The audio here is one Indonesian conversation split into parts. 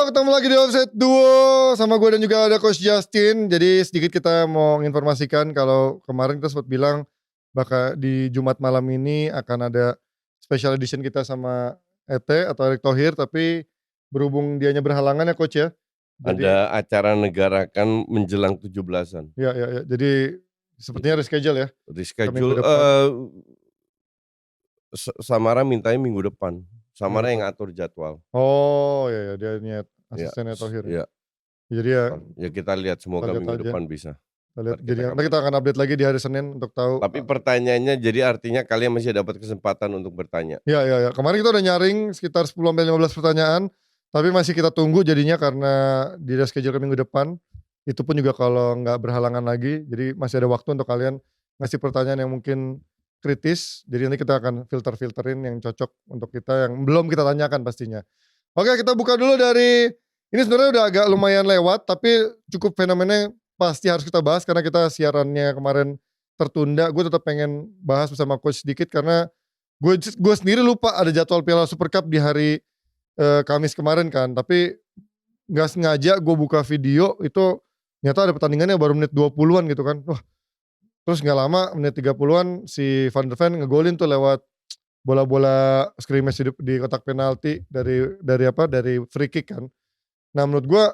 ketemu lagi di Offside Duo sama gue dan juga ada Coach Justin. Jadi sedikit kita mau menginformasikan kalau kemarin kita sempat bilang bakal di Jumat malam ini akan ada special edition kita sama Ete atau Erick Thohir, tapi berhubung dianya berhalangan ya Coach ya. Jadi, ada acara negara kan menjelang 17-an. Ya. Jadi sepertinya reschedule ya. Reschedule. Samara mintanya minggu depan. Samara yang ngatur jadwal. Oh ya dia niat asistennya Thohir. Iya. Jadi ya kita lihat semoga minggu depan bisa. Jadi nanti kita akan update lagi di hari Senin untuk tahu. Tapi pertanyaannya jadi artinya kalian masih dapat kesempatan untuk bertanya. Ya. Kemarin kita udah nyaring sekitar 10-15 pertanyaan. Tapi masih kita tunggu jadinya karena di reschedule ke minggu depan. Itu pun juga kalau nggak berhalangan lagi. Jadi masih ada waktu untuk kalian ngasih pertanyaan yang mungkin kritis. Jadi nanti kita akan filterin yang cocok untuk kita yang belum kita tanyakan pastinya. Oke, kita buka dulu dari, ini sebenarnya udah agak lumayan lewat, tapi cukup fenomenanya pasti harus kita bahas karena kita siarannya kemarin tertunda. Gue tetap pengen bahas bersama Coach sedikit karena gue sendiri lupa ada jadwal Piala Super Cup di hari Kamis kemarin kan. Tapi gak sengaja gue buka video itu ternyata ada pertandingannya baru menit 20-an gitu kan. Wah, terus gak lama menit 30-an si Van der Ven ngegolin tuh lewat bola-bola scrimmage di kotak penalti dari free kick kan. Nah menurut gue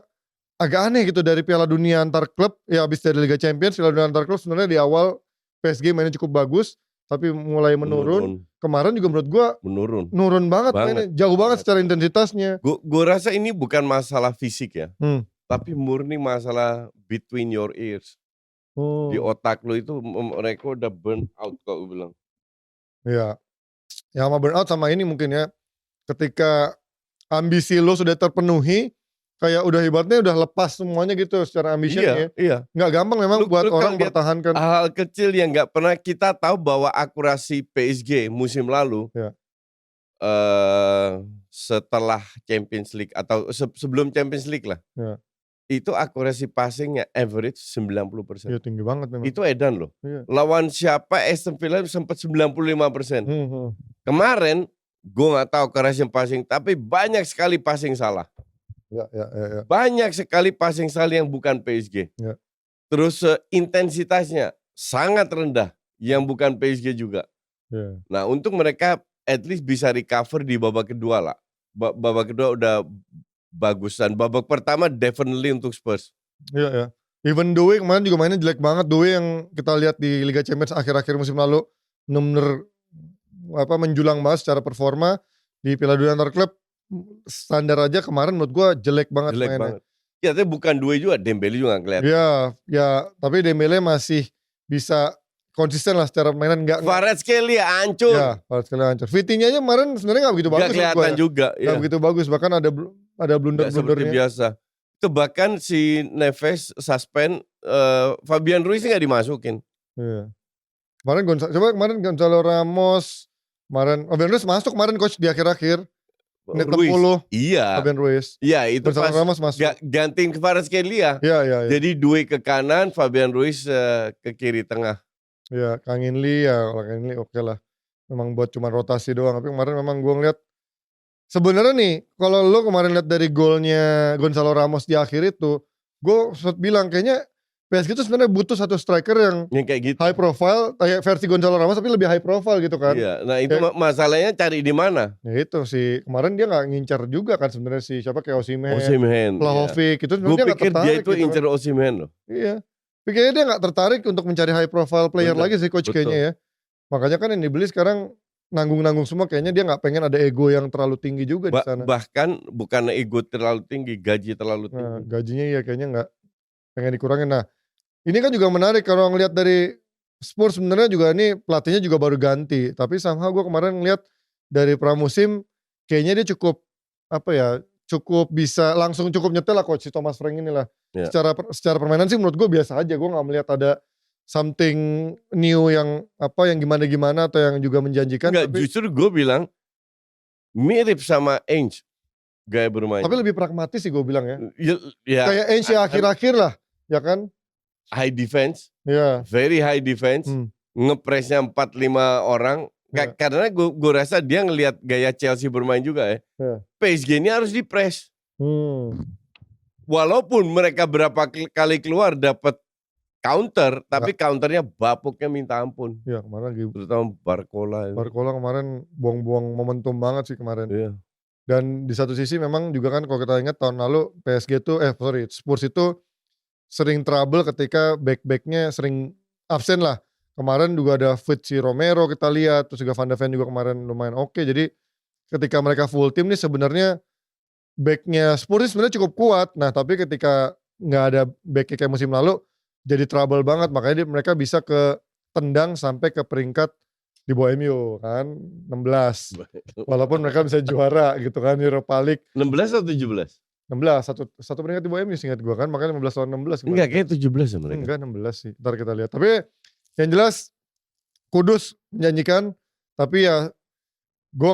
agak aneh gitu dari Piala Dunia antar klub, ya abis dari Liga Champions, Piala Dunia antar klub sebenarnya di awal PSG mainnya cukup bagus, tapi mulai menurun. Kemarin juga menurut gue menurun banget. Mainnya, jauh banget secara intensitasnya. Gue rasa ini bukan masalah fisik ya, tapi murni masalah between your ears. Di otak lo itu mereka udah burn out kalau gue bilang. Iya. Ya sama burn out sama ini mungkin ya. Ketika ambisi lo sudah terpenuhi, kayak udah ibaratnya udah lepas semuanya gitu secara ambitionnya. Iya. Nggak gampang memang buat orang bertahankan. Hal kecil yang nggak pernah kita tahu bahwa akurasi PSG musim lalu setelah Champions League atau sebelum Champions League lah. Ya. Itu akurasi passingnya average 90%. Iya tinggi banget memang. Itu edan loh. Iya. Lawan siapa Aston Villa sempat 95%. Kemarin gue nggak tahu akurasi passing, tapi banyak sekali passing salah. Ya. Banyak sekali passing salah yang bukan PSG. Ya. Terus intensitasnya sangat rendah yang bukan PSG juga. Ya. Nah untuk mereka at least bisa recover di babak kedua lah. Babak kedua udah bagusan. Babak pertama definitely untuk Spurs. Iya. Even Doué kemarin juga mainnya jelek banget. Doué yang kita lihat di Liga Champions akhir-akhir musim lalu bener-bener menjulang banget secara performa. Di Piala Dunia antar klub standar aja kemarin menurut gue jelek banget mainnya. Ya tapi bukan Doué juga, Dembele juga gak kelihatan. Ya tapi Dembele masih bisa konsisten lah secara permainan. Kvaratskhelia hancur. Ya, Kvaratskhelia hancur. Vitinha sebenarnya gak begitu bagus. Gak kelihatan juga. Gak begitu bagus, bahkan ada blunder-blundernya. Seperti biasa. Itu bahkan si Neves suspend, Fabian Ruiz gak dimasukin. Iya. Kemarin Gonzalo Ramos, Fabian Ruiz masuk kemarin coach di akhir-akhir. Menit 60. Iya. Fabian Ruiz. Iya itu Gonzalo pas Ramos masuk. Gantiin Kvaratskhelia. Iya. Jadi Doué ke kanan, Fabian Ruiz ke kiri tengah. Ya Kang Inli oke lah. Memang buat cuma rotasi doang. Tapi kemarin memang gue ngeliat sebenarnya nih, kalau lo kemarin lihat dari golnya Gonzalo Ramos di akhir itu, gue sempat bilang kayaknya PSG itu sebenarnya butuh satu striker yang kayak gitu. High profile, kayak versi Gonzalo Ramos tapi lebih high profile gitu kan. Iya, nah itu masalahnya cari di mana? Ya itu sih, kemarin dia nggak ngincar juga kan sebenarnya siapa kayak Osimhen, Vlahovic itu sebenarnya dia nggak tertarik. Gue pikir dia itu gitu incar Osimhen loh. Iya, pikirnya dia nggak tertarik untuk mencari high profile player lagi sih coach kayaknya ya. Makanya kan yang dibeli sekarang nanggung-nanggung semua, kayaknya dia nggak pengen ada ego yang terlalu tinggi juga di sana. Bahkan bukan ego terlalu tinggi, gaji terlalu tinggi. Nah, gajinya ya kayaknya nggak pengen dikurangin. Nah, ini kan juga menarik kalau ngelihat dari Spurs sebenarnya juga ini pelatihnya juga baru ganti. Tapi somehow gue kemarin ngelihat dari pramusim kayaknya dia cukup cukup bisa langsung cukup nyetel lah coach si Thomas Frank ini lah. Yeah. Secara permainan sih menurut gue biasa aja. Gue nggak melihat ada something new yang gimana-gimana atau yang juga menjanjikan. Enggak, justru gue bilang mirip sama Ainge gaya bermain. Tapi lebih pragmatis sih gue bilang ya. Kayak Ainge ya akhir-akhir lah, ya kan? High defense, very high defense, ngepresnya 4-5 orang. Karena gue rasa dia ngelihat gaya Chelsea bermain juga ya. PSG ini harus dipres. Walaupun mereka berapa kali keluar dapat counter, tapi counternya bapuknya minta ampun. Iya kemarin terutama Barcola. Barcola kemarin buang-buang momentum banget sih kemarin. Iya. Dan di satu sisi memang juga kan kalau kita ingat tahun lalu PSG tuh Spurs itu sering trouble ketika back-backnya sering absen lah. Kemarin juga ada fit si Romero kita lihat, terus juga Van de Ven juga kemarin lumayan oke. Jadi ketika mereka full tim nih sebenarnya backnya Spurs sebenarnya cukup kuat. Nah tapi ketika nggak ada backnya kayak musim lalu jadi trouble banget. Makanya mereka bisa ke tendang sampai ke peringkat di bawah MU kan 16. Walaupun mereka bisa juara gitu kan Europa League. 16 atau 17? 16 satu peringkat di bawah MU seingat gue kan, makanya 15 lawan 16 kemarin. Enggak, kayak 17 ya mereka. Enggak 16 sih, ntar kita lihat. Tapi yang jelas Kudus menjanjikan, tapi ya gue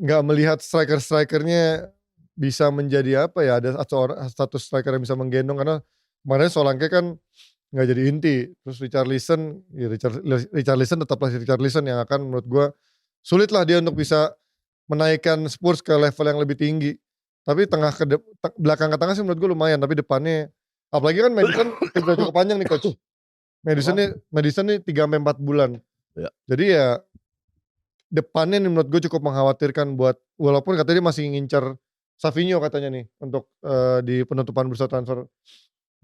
nggak melihat strikernya bisa menjadi apa ya, ada satu striker yang bisa menggendong, karena kemarin Solanke kan nggak jadi inti. Terus Richarlison tetaplah Richarlison yang akan menurut gue sulit lah dia untuk bisa menaikkan Spurs ke level yang lebih tinggi. Tapi belakang ke tengah sih menurut gue lumayan, tapi depannya apalagi kan Madison udah cukup panjang nih coach. Madison nih 3-4 bulan. Ya. Jadi ya depannya nih menurut gue cukup mengkhawatirkan buat, walaupun katanya dia masih ngincar Savinho katanya nih untuk di penutupan bursa transfer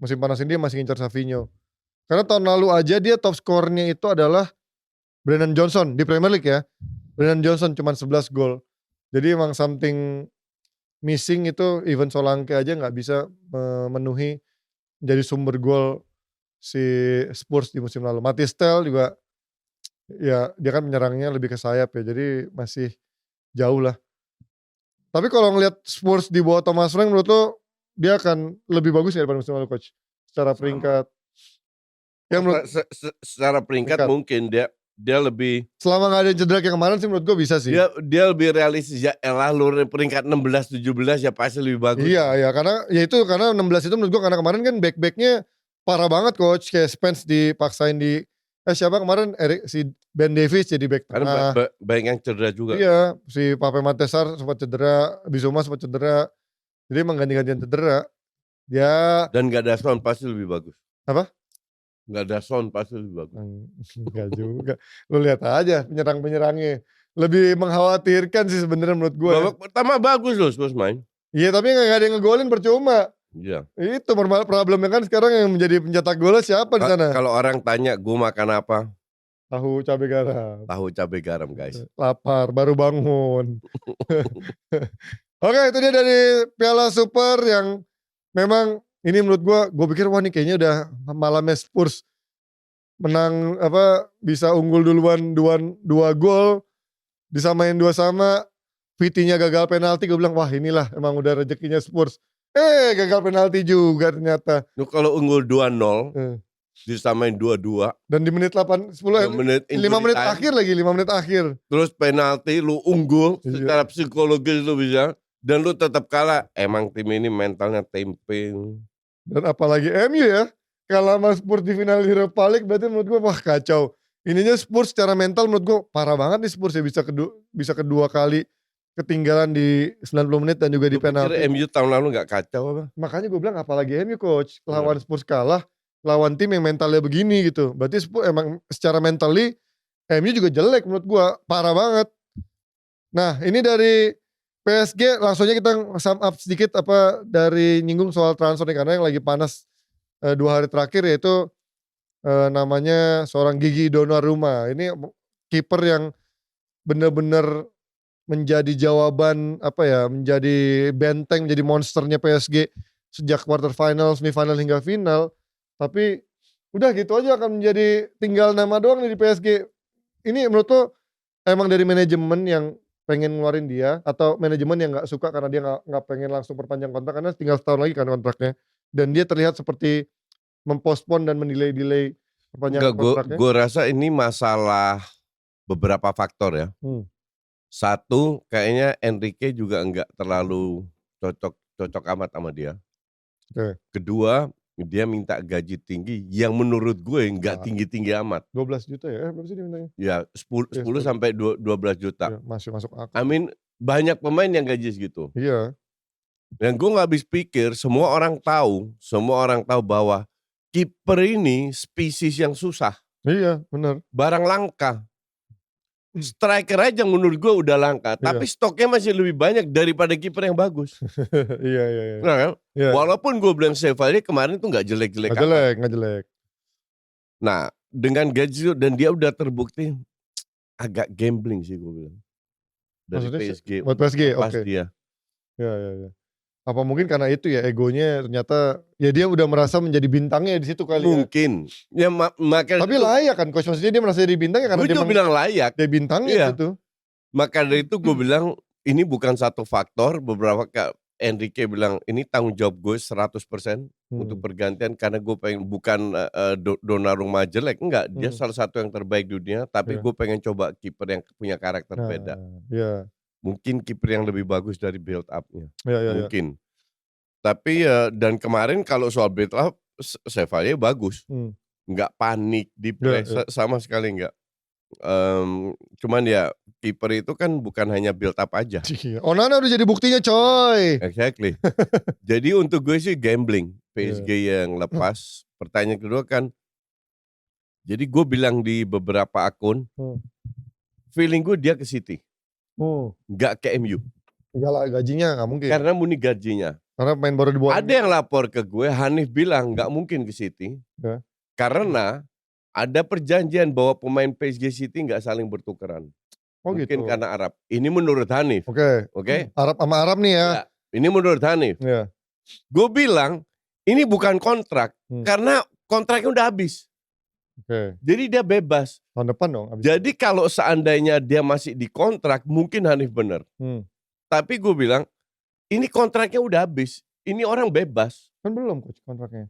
musim panas ini dia masih ngincar Savinho. Karena tahun lalu aja dia top skornya itu adalah Brennan Johnson di Premier League ya. Brennan Johnson cuma 11 gol. Jadi emang something missing itu, even Solanke aja nggak bisa memenuhi menjadi sumber gol si Spurs di musim lalu. Mathys Tel juga ya dia kan menyerangnya lebih ke sayap ya, jadi masih jauh lah. Tapi kalau ngelihat Spurs di bawah Thomas Frank, menurut lo dia akan lebih bagus ya daripada musim lalu coach? Secara peringkat. Ya secara peringkat mungkin dia lebih, selama gak ada cedera kayak kemarin sih menurut gue bisa sih. Dia lebih realistis ya, elah lu peringkat 16-17 ya pasti lebih bagus. Iya karena 16 itu menurut gue karena kemarin kan back-backnya parah banget coach, kayak Spence dipaksain di siapa kemarin si Ben Davies jadi back tengah. Karena banyak yang cedera juga. Iya, si Pape Matar sempat cedera, Bissouma sempat cedera. Jadi emang ganti-gantian cedera. Ya. Dan gak ada Son pasti lebih bagus. Apa? Gak ada Son pasti lebih bagus. Enggak juga. Lu lihat aja penyerang-penyerangnya. Lebih mengkhawatirkan sih sebenarnya menurut gue. Babak pertama bagus loh Spurs main. Iya tapi gak ada yang ngegolin percuma. Iya. Itu problemnya kan sekarang yang menjadi pencetak golnya siapa di sana? Kalau orang tanya gue makan apa? Tahu cabai garam. Tahu cabai garam guys. Lapar baru bangun. Oke, itu dia dari Piala Super yang memang ini menurut gue pikir wah ini kayaknya udah malamnya Spurs menang bisa unggul duluan 2 gol disamain 2 sama, Vitinya gagal penalti, gue bilang wah inilah emang udah rezekinya Spurs. Gagal penalti juga ternyata. Kalau unggul 2-0 disamain 2-2 dan di menit 5 menit akhir terus penalti lu unggul, secara psikologis lu bisa, dan lu tetap kalah. Emang tim ini mentalnya tempe. Dan apalagi MU ya, kalah sama Spurs di final Europa League, berarti menurut gue wah kacau. Ininya Spurs secara mental menurut gue parah banget nih Spurs ya, bisa kedua kali ketinggalan di 90 menit dan juga di penalti. MU tahun lalu gak kacau apa? Makanya gue bilang apalagi MU coach, lawan Spurs kalah, lawan tim yang mentalnya begini gitu. Berarti Spurs emang secara mentally MU juga jelek menurut gue, parah banget. Nah ini dari PSG, langsung aja kita sum up sedikit dari nyinggung soal transfer nih, karena yang lagi panas 2 hari terakhir yaitu namanya seorang Gigi Donnarumma. Ini kiper yang bener-bener menjadi jawaban menjadi benteng, menjadi monsternya PSG sejak quarter final, semifinal hingga final. Tapi udah gitu aja akan menjadi tinggal nama doang nih di PSG. Ini menurut lo emang dari manajemen yang pengen ngeluarin dia, atau manajemen yang nggak suka karena dia nggak pengen langsung perpanjang kontrak karena tinggal setahun lagi kan kontraknya, dan dia terlihat seperti mempospon dan mendelay perpanjangan kontraknya? Gue rasa ini masalah beberapa faktor ya. Satu, kayaknya Enrique juga nggak terlalu cocok amat sama dia. Kedua, dia minta gaji tinggi yang menurut gue nggak tinggi-tinggi amat. 12 juta ya? Berapa sih dia mintanya? Ya 10 sampai 12 juta. Ya, masih masuk akal. banyak pemain yang gaji segitu. Iya. Dan gue nggak habis pikir, semua orang tahu bahwa kiper ini spesies yang susah, Iya, benar. barang langka. Striker aja menurut gue udah langka, tapi Iya. stoknya masih lebih banyak daripada kiper yang bagus. Iya. Nah, kan? Iya. Walaupun gue bilang Chevalier kemarin tuh nggak jelek-jelek amat. Nggak jelek. Nah, dengan gaji dan dia udah terbukti agak gambling sih gue bilang. Dari Maksudnya PSG, buat PSG, pas oke. dia. Ya. Apa mungkin karena itu ya egonya ternyata ya dia udah merasa menjadi bintangnya di situ kali ya. Mungkin. Ya makanya Tapi layak kan coach, maksudnya dia merasa jadi bintangnya karena gue juga bilang layak. dia bintangnya Iya. gitu. Maka dari itu gue bilang ini bukan satu faktor. Beberapa Enrique bilang ini tanggung jawab gue 100% untuk pergantian karena gue pengen bukan Donnarumma jelek, enggak, dia salah satu yang terbaik dunia, tapi gue pengen coba kiper yang punya karakter beda. Iya. Mungkin kiper yang lebih bagus dari build up-nya. Iya. Mungkin. Tapi dan kemarin kalau soal build up Chevalier bagus. Enggak panik di press sama sekali enggak. Cuman ya kiper itu kan bukan hanya build up aja. Onana udah jadi buktinya coy. Exactly. Jadi untuk gue sih gambling PSG yang lepas. Pertanyaan kedua kan, jadi gue bilang di beberapa akun, feeling gue dia ke City, nggak ke MU. Iyalah gajinya nggak mungkin. Karena murni gajinya. Karena main baru dibuat. Ada yang lapor ke gue, Hanif bilang nggak mungkin ke City, karena ada perjanjian bahwa pemain PSG City nggak saling bertukeran. Mungkin gitu. karena Arab. Ini menurut Hanif. Oke. Arab sama Arab nih ya. Ini menurut Hanif. Gue bilang ini bukan kontrak karena kontraknya udah habis. Jadi dia bebas. Tahun depan dong. Jadi kalau seandainya dia masih dikontrak, mungkin Hanif bener. Tapi gue bilang ini kontraknya udah habis. Ini orang bebas. Kan belum coach kontraknya.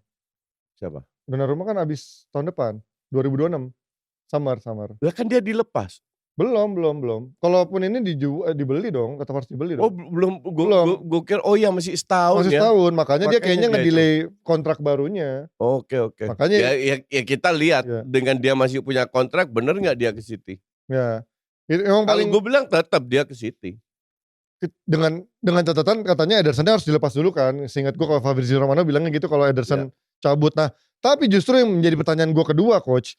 Siapa? Donnarumma kan habis tahun depan. 2026. Summer. Lah kan dia dilepas. Belum. Kalaupun ini dibeli dong, tetap harus dibeli dong. Oh belum. Gue kira ya masih setahun masih ya. setahun, makanya dia kayaknya nge-delay kontrak barunya. Oke. Makanya ya kita lihat dengan dia masih punya kontrak, bener nggak dia ke City? Ya. Emang kalau gue bilang tetap dia ke City. Dengan catatan katanya Ederson harus dilepas dulu kan. Seingat gue kalau Fabrizio Romano bilangnya gitu kalau Ederson cabut. Nah, tapi justru yang menjadi pertanyaan gue kedua coach.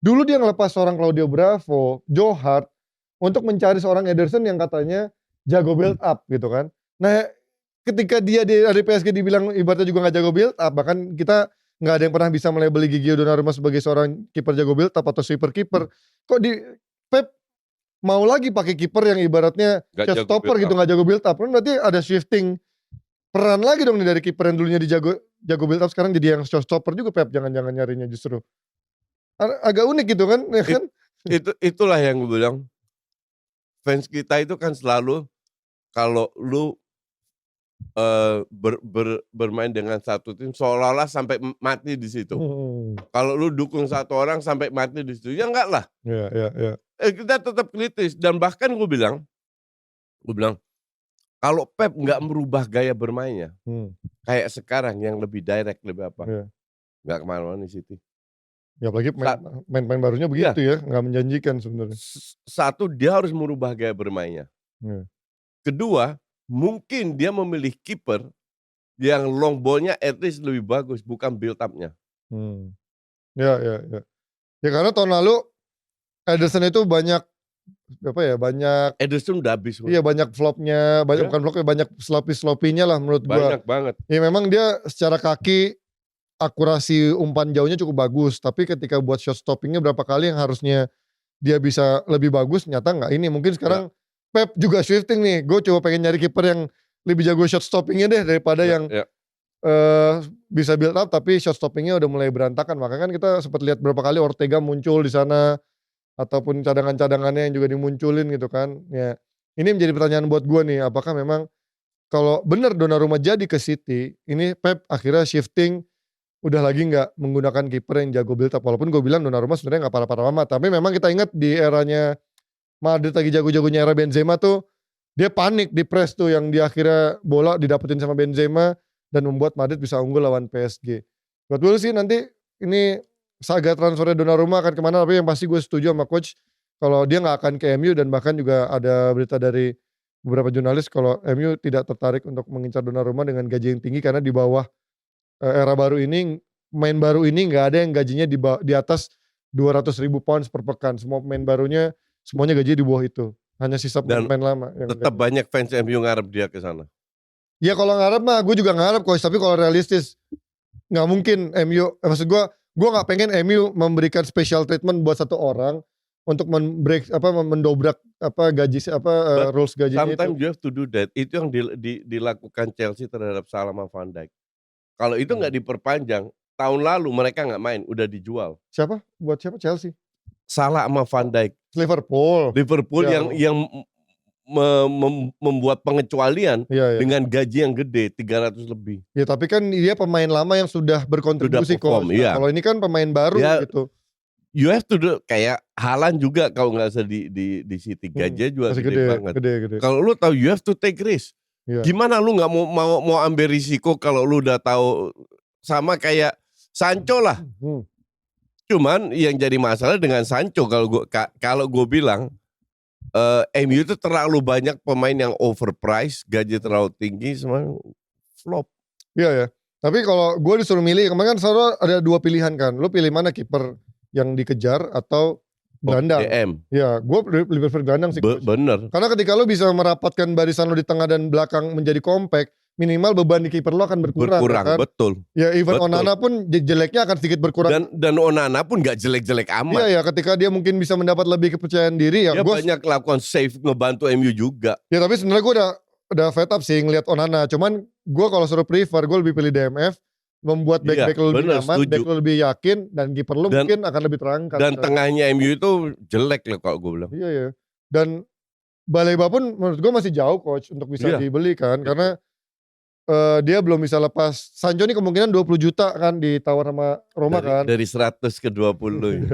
Dulu dia ngelepas seorang Claudio Bravo, Joe Hart untuk mencari seorang Ederson yang katanya jago build up gitu kan. Nah, ketika dia dari PSG dibilang ibaratnya juga gak jago build up, bahkan kita gak ada yang pernah bisa melabeli Gigio Donnarumma sebagai seorang kiper jago build up atau sweeper kiper. Kok di Pep mau lagi pakai kiper yang ibaratnya shot stopper gitu, gak jago build up. Kan berarti ada shifting peran lagi dong nih dari kiper yang dulunya jago build up sekarang jadi yang shot stopper juga Pep, jangan-jangan nyarinya justru. Agak unik gitu kan, ya kan? Itulah yang gue bilang. Fans kita itu kan selalu kalau lu bermain dengan satu tim seolah-olah sampai mati di situ. Kalau lu dukung satu orang sampai mati di situ, ya enggak lah. Iya. Kita tetap kritis dan bahkan gue bilang kalau Pep nggak merubah gaya bermainnya, kayak sekarang yang lebih direct, lebih apa, nggak kemana-mana di City. Ya apalagi main barunya begitu ya, nggak menjanjikan sebenarnya. Satu, dia harus merubah gaya bermainnya. Kedua, mungkin dia memilih kiper yang long ball-nya at least lebih bagus, bukan build up-nya. Ya. Ya karena tahun lalu Ederson itu banyak Ederson udah habis. Iya banyak flopnya, bukan flopnya, banyak sloppy-sloppy-nya lah menurut gua. Banyak banget. Ya memang dia secara kaki akurasi umpan jauhnya cukup bagus, tapi ketika buat shot stoppingnya berapa kali yang harusnya dia bisa lebih bagus, nyata nggak ini. Mungkin sekarang Pep juga shifting nih, gue coba pengen nyari kiper yang lebih jago shot stoppingnya deh daripada yang bisa build up tapi shot stoppingnya udah mulai berantakan. Makanya kan kita sempat lihat berapa kali Ortega muncul di sana ataupun cadangan-cadangannya yang juga dimunculin gitu kan. Ya ini menjadi pertanyaan buat gue nih, apakah memang kalau benar Donnarumma jadi ke City, ini Pep akhirnya shifting udah lagi nggak menggunakan kiper yang jago build up. Walaupun gue bilang Donnarumma sebenarnya nggak parah-parah amat, tapi memang kita ingat di eranya Madrid lagi jago-jagonya era Benzema tuh dia panik di press tuh yang di akhirnya bola didapetin sama Benzema dan membuat Madrid bisa unggul lawan PSG. Buat gue sih nanti ini saga transfernya Donnarumma akan kemana, tapi yang pasti gue setuju sama coach kalau dia nggak akan ke MU, dan bahkan juga ada berita dari beberapa jurnalis kalau MU tidak tertarik untuk mengincar Donnarumma dengan gaji yang tinggi karena di bawah era baru ini, pemain baru ini nggak ada yang gajinya di atas 200.000 pounds per pekan. Semua pemain barunya semuanya gaji di bawah itu. Hanya sisa Dan pemain lama yang tetap gaji. banyak fans MU ngarep dia ke sana. Ya kalau ngarep mah gue juga ngarep coach, tapi kalau realistis nggak mungkin MU, maksud gue nggak pengen MU memberikan special treatment buat satu orang untuk mendobrak gaji rules gajinya itu. Sometimes you have to do that. Itu yang dilakukan Chelsea terhadap Salah sama Van Dijk. Kalau itu nggak diperpanjang, tahun lalu mereka nggak main, udah dijual. Siapa? Buat siapa? Chelsea? Salah sama Van Dijk. Liverpool Ya. yang membuat pengecualian Ya. dengan gaji yang gede 300 lebih. Ya tapi kan dia pemain lama yang sudah berkontribusi perform, coach. iya. Kalau ini kan pemain baru Ya, gitu. You have to do kayak Haaland juga kalau nggak usah di City gajinya juga Masih gede banget. Gede. Kalau lu tahu you have to take risk. Ya. Gimana lu nggak mau ambil risiko kalau lu udah tahu, sama kayak Sancho lah. Cuman yang jadi masalah dengan Sancho kalau gue bilang MU itu terlalu banyak pemain yang overpriced, gaji terlalu tinggi, semua flop. Iya ya. Tapi kalau gue disuruh milih, kemarin kan selalu ada dua pilihan kan. Lu pilih mana, kiper yang dikejar atau gelandang? DM. Ya, gue lebih prefer gelandang sih. Bener. Karena ketika lu bisa merapatkan barisan lu di tengah dan belakang menjadi compact, minimal beban di kiper lu akan berkurang kan? Betul. Ya even Onana pun jeleknya akan sedikit berkurang. Dan Onana pun gak jelek-jelek amat. Iya ya, ketika dia mungkin bisa mendapat lebih kepercayaan diri ya. Dia banyak lakukan save, ngebantu MU juga. Ya tapi sebenarnya gue udah fed up sih ngeliat Onana. Cuman gue kalau suruh prefer, gue lebih pilih DMF. Membuat back lu lebih nyaman, back lu lebih yakin, dan kiper lu mungkin akan lebih terangkat. Dan tengahnya MU itu jelek loh kalau gue bilang. Iya ya. Dan Baleba pun menurut gue masih jauh coach untuk bisa dibeli kan. Karena dia belum bisa lepas. Sancho ini kemungkinan 20 juta kan ditawar sama Roma kan. Dari 100 ke 20.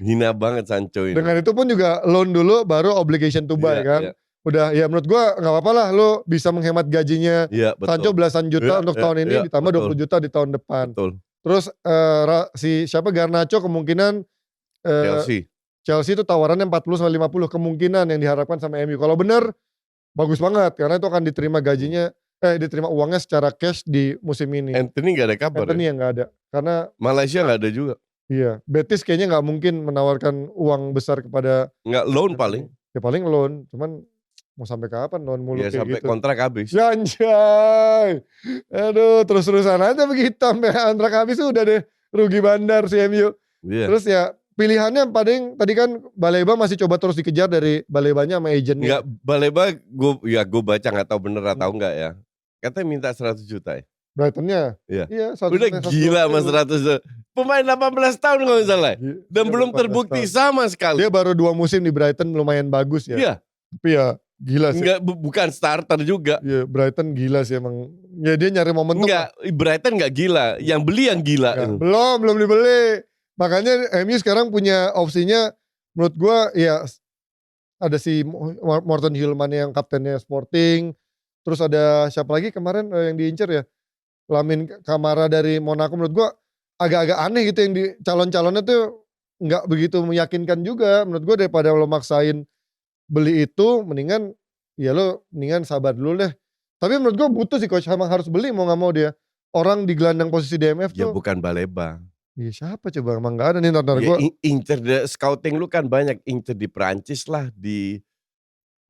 Hina banget Sancho ini. Dengan itu pun juga loan dulu baru obligation to buy kan. Iya. Udah ya menurut gue gak apa-apa lah lo bisa menghemat gajinya Sancho belasan juta untuk tahun ini ditambah 20 juta di tahun depan. Betul. Terus Garnacho kemungkinan Chelsea itu tawarannya 40-50 kemungkinan yang diharapkan sama MU. Kalau bener bagus banget karena itu akan diterima gajinya diterima uangnya secara cash di musim ini. Anthony gak ada kabar. Anthony yang gak ada karena Malaysia gak ada juga. Iya, Betis kayaknya gak mungkin menawarkan uang besar kepada nggak loan paling. Ya paling loan, cuman mau sampai kapan loan mulu kayak sampai gitu. kontrak habis. Ya anjay. Aduh, terus-terusan aja begitu sampai kontrak habis udah deh rugi bandar si MU. Terus ya pilihannya paling tadi kan Baleba masih coba terus dikejar dari Balebanya sama agentnya. Enggak, Baleba gue baca gak tahu bener atau enggak ya. Katanya minta 100 juta ya. Brightonnya? Iya. Udah gila mas 100 juta. Pemain 18 tahun kalau misalnya. Dan belum terbukti sama sekali. Dia baru 2 musim di Brighton lumayan bagus ya. Iya. Tapi ya gila sih. Enggak, bukan starter juga. Iya, Brighton gila sih emang. Ya dia nyari momentum. Enggak, Brighton enggak gila. Yang beli yang gila. Enggak, belum dibeli. Makanya MU sekarang punya opsinya menurut gua ya ada si Morton Hillman yang kaptennya Sporting. Terus ada siapa lagi kemarin yang diincer ya? Lamin Kamara dari Monaco. Menurut gua agak-agak aneh gitu yang di calon-calonnya tuh nggak begitu meyakinkan juga. Menurut gua daripada lo maksain beli itu mendingan sabar dulu deh. Tapi menurut gue butuh sih coach, emang harus beli mau gak mau dia. Orang di gelandang posisi DMF tuh. Ya bukan Baleba. Iya siapa coba, emang gak ada nih nonton gue. Incer scouting lu kan banyak, incer di Perancis lah, di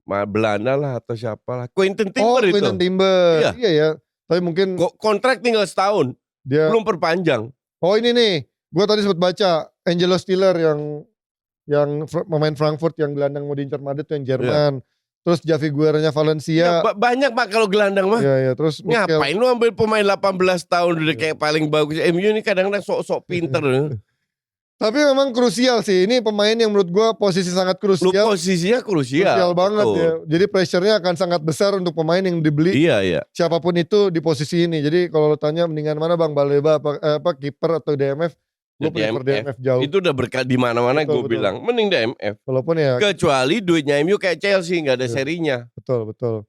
Belanda lah atau siapa lah. Quentin Timber itu. Quentin Timber. Iya ya. Tapi mungkin. Kontrak tinggal setahun. Belum perpanjang. Oh ini nih, gue tadi sempat baca Angelo Stiller yang pemain Frankfurt yang gelandang mau diincar Madrid tuh yang Jerman. Terus Javi Guerranya Valencia. Banyak pak kalau gelandang mah. Iya terus ngapain lu ambil pemain 18 tahun udah kayak paling bagus. MU ini kadang-kadang sok-sok pinter. Tapi memang krusial sih. Ini pemain yang menurut gue posisi sangat krusial. Posisinya krusial banget ya. Jadi pressure-nya akan sangat besar untuk pemain yang dibeli. Iya. Siapapun itu di posisi ini. Jadi kalau lo tanya mendingan mana Bang, Baleba apa kiper atau DMF? Gue prefer DMF jauh. Itu udah berkat di mana-mana gue bilang mending DMF. Walaupun ya kecuali duitnya MU kayak Chelsea nggak ada serinya. Betul.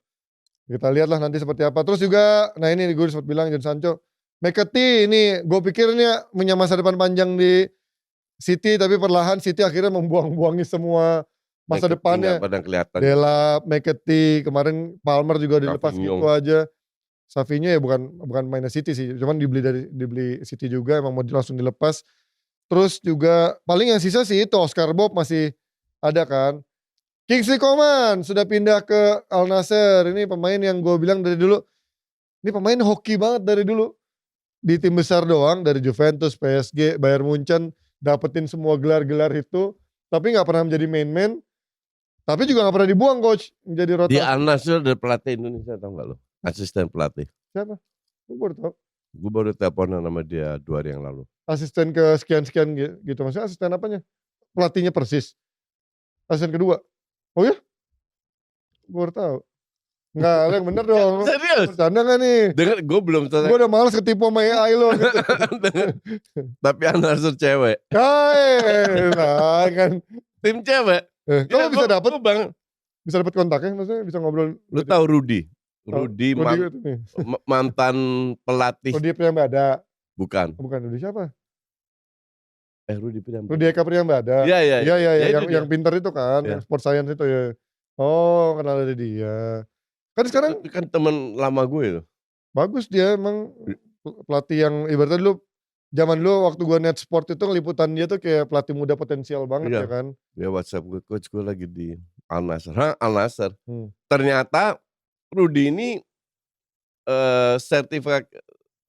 Kita lihatlah nanti seperti apa. Terus juga, nah ini gue sempat bilang Jadon Sancho, McAtee ini gue pikirnya punya masa depan panjang di City, tapi perlahan City akhirnya membuang-buangi semua masa depannya. Nggak pada kelihatan. Delap, McAtee, kemarin Palmer juga dilepas Savinho. gitu aja. Savinho ya bukan mainnya City sih, cuman dibeli City juga, emang mau langsung dilepas. Terus juga paling yang sisa sih itu Oscar Bob masih ada kan. Kingsley Coman sudah pindah ke Al Nassr. Ini pemain yang gue bilang dari dulu, ini pemain hoki banget dari dulu. Di tim besar doang, dari Juventus, PSG, Bayern Munchen, dapetin semua gelar-gelar itu, tapi gak pernah menjadi main-man. Tapi juga gak pernah dibuang coach, menjadi rotasi. Di Al Nassr ada pelatih Indonesia, tau gak lo? Asisten pelatih. Siapa? Gue baru tau. Gue baru teleponan sama dia 2 hari yang lalu. Asisten ke sekian-sekian gitu, maksudnya asisten apanya? Pelatihnya Persis? Asisten kedua? Oh ya? Gue baru tau. Enggak, yang bener dong. Serius? Bercanda gak nih? Dengar, gue belum selesai. Gue udah males ketipu sama AI lo. Tapi Al Nassr cewek. Nah kan. Tim cewek. Kamu Ya, bisa dapet? Bang. Bisa dapet kontaknya, maksudnya bisa ngobrol. Lu tahu Rudy? Oh, Rudy Rudy mantan pelatih. Rudy Priambada. Bukan. Bukan Rudy siapa? Rudy Priambada. Rudy Eka Priambada. Iya. Iya, yang pintar itu kan, Ya. yang sport science itu ya. Oh, kenal dari dia. Kan sekarang Itu kan teman lama gue loh. bagus dia emang pelatih yang ibaratnya dulu zaman dulu waktu gue net sport itu ngeliputan dia tuh kayak pelatih muda potensial banget Iya. ya kan. Dia WhatsApp gue, coach gue lagi di Al Nassr. Al Nassr. Ternyata Rudy ini sertifikat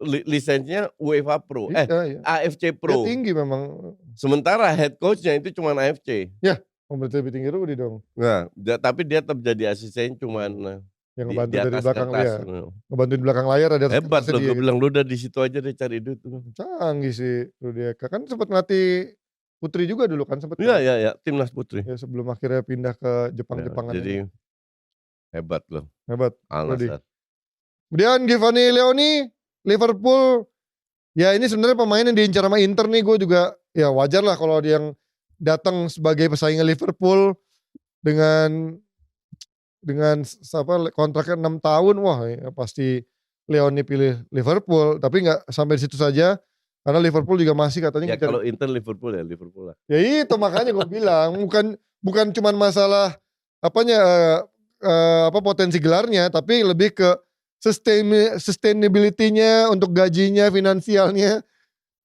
lisensinya UEFA Pro. Iya. AFC Dia Pro. tinggi memang. Sementara head coachnya itu cuma AFC. Berarti lebih tinggi Rudy dong. Nah, tapi dia tetap jadi asisten cuman Yang di ngebantu dari atas belakang kertas. layar. Ngebantu di belakang layar ada Hebat kertasnya loh, dia gue gitu. bilang lu udah di situ aja deh cari duit. Canggih sih Rudy Eka. Kan sempat ngelatih Putri juga dulu kan sempet. Iya, timnas putri. Ya sebelum akhirnya pindah ke Jepang-Jepangan. Jadi hebat loh. Hebat. Al Rudy. Nassr. Kemudian Giovanni Leoni, Liverpool. Ya ini sebenarnya pemain yang diincar sama Inter nih, gue juga ya wajar lah kalau dia yang datang sebagai pesaingnya Liverpool dengan kontraknya 6 tahun, wah ya pasti Leoni pilih Liverpool, tapi nggak sampai di situ saja karena Liverpool juga masih katanya Ya kalau Inter Liverpool lah. Ya itu makanya gue bilang bukan cuman masalah potensi gelarnya, tapi lebih ke sustainability-nya untuk gajinya, finansialnya.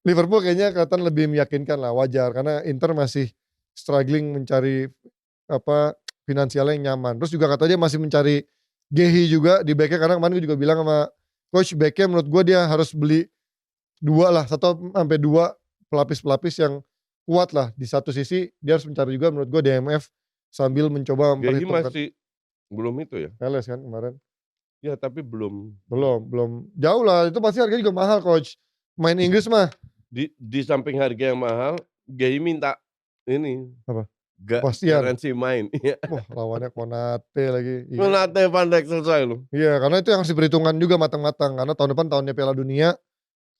Liverpool kayaknya kelihatan lebih meyakinkan lah, wajar karena Inter masih struggling mencari finansialnya yang nyaman. Terus juga katanya masih mencari Gehi juga di backnya, karena kemarin gue juga bilang sama coach backnya menurut gue dia harus beli 1 sampai 2 pelapis-pelapis yang kuat lah. Di satu sisi dia harus mencari juga menurut gue DMF sambil mencoba Gehi memperhitungkan. masih belum itu ya? Teles kan kemarin. Ya tapi belum Jauh lah, itu pasti harganya juga mahal coach. Main Inggris mah. Di samping harga yang mahal, Gehi minta ini. Apa? Pastian. Garansi main. Wah lawannya Konate lagi. Konate Van Dijk selesai lu. Iya karena itu yang harus diperhitungkan juga matang-matang. Karena tahun depan tahunnya Piala Dunia.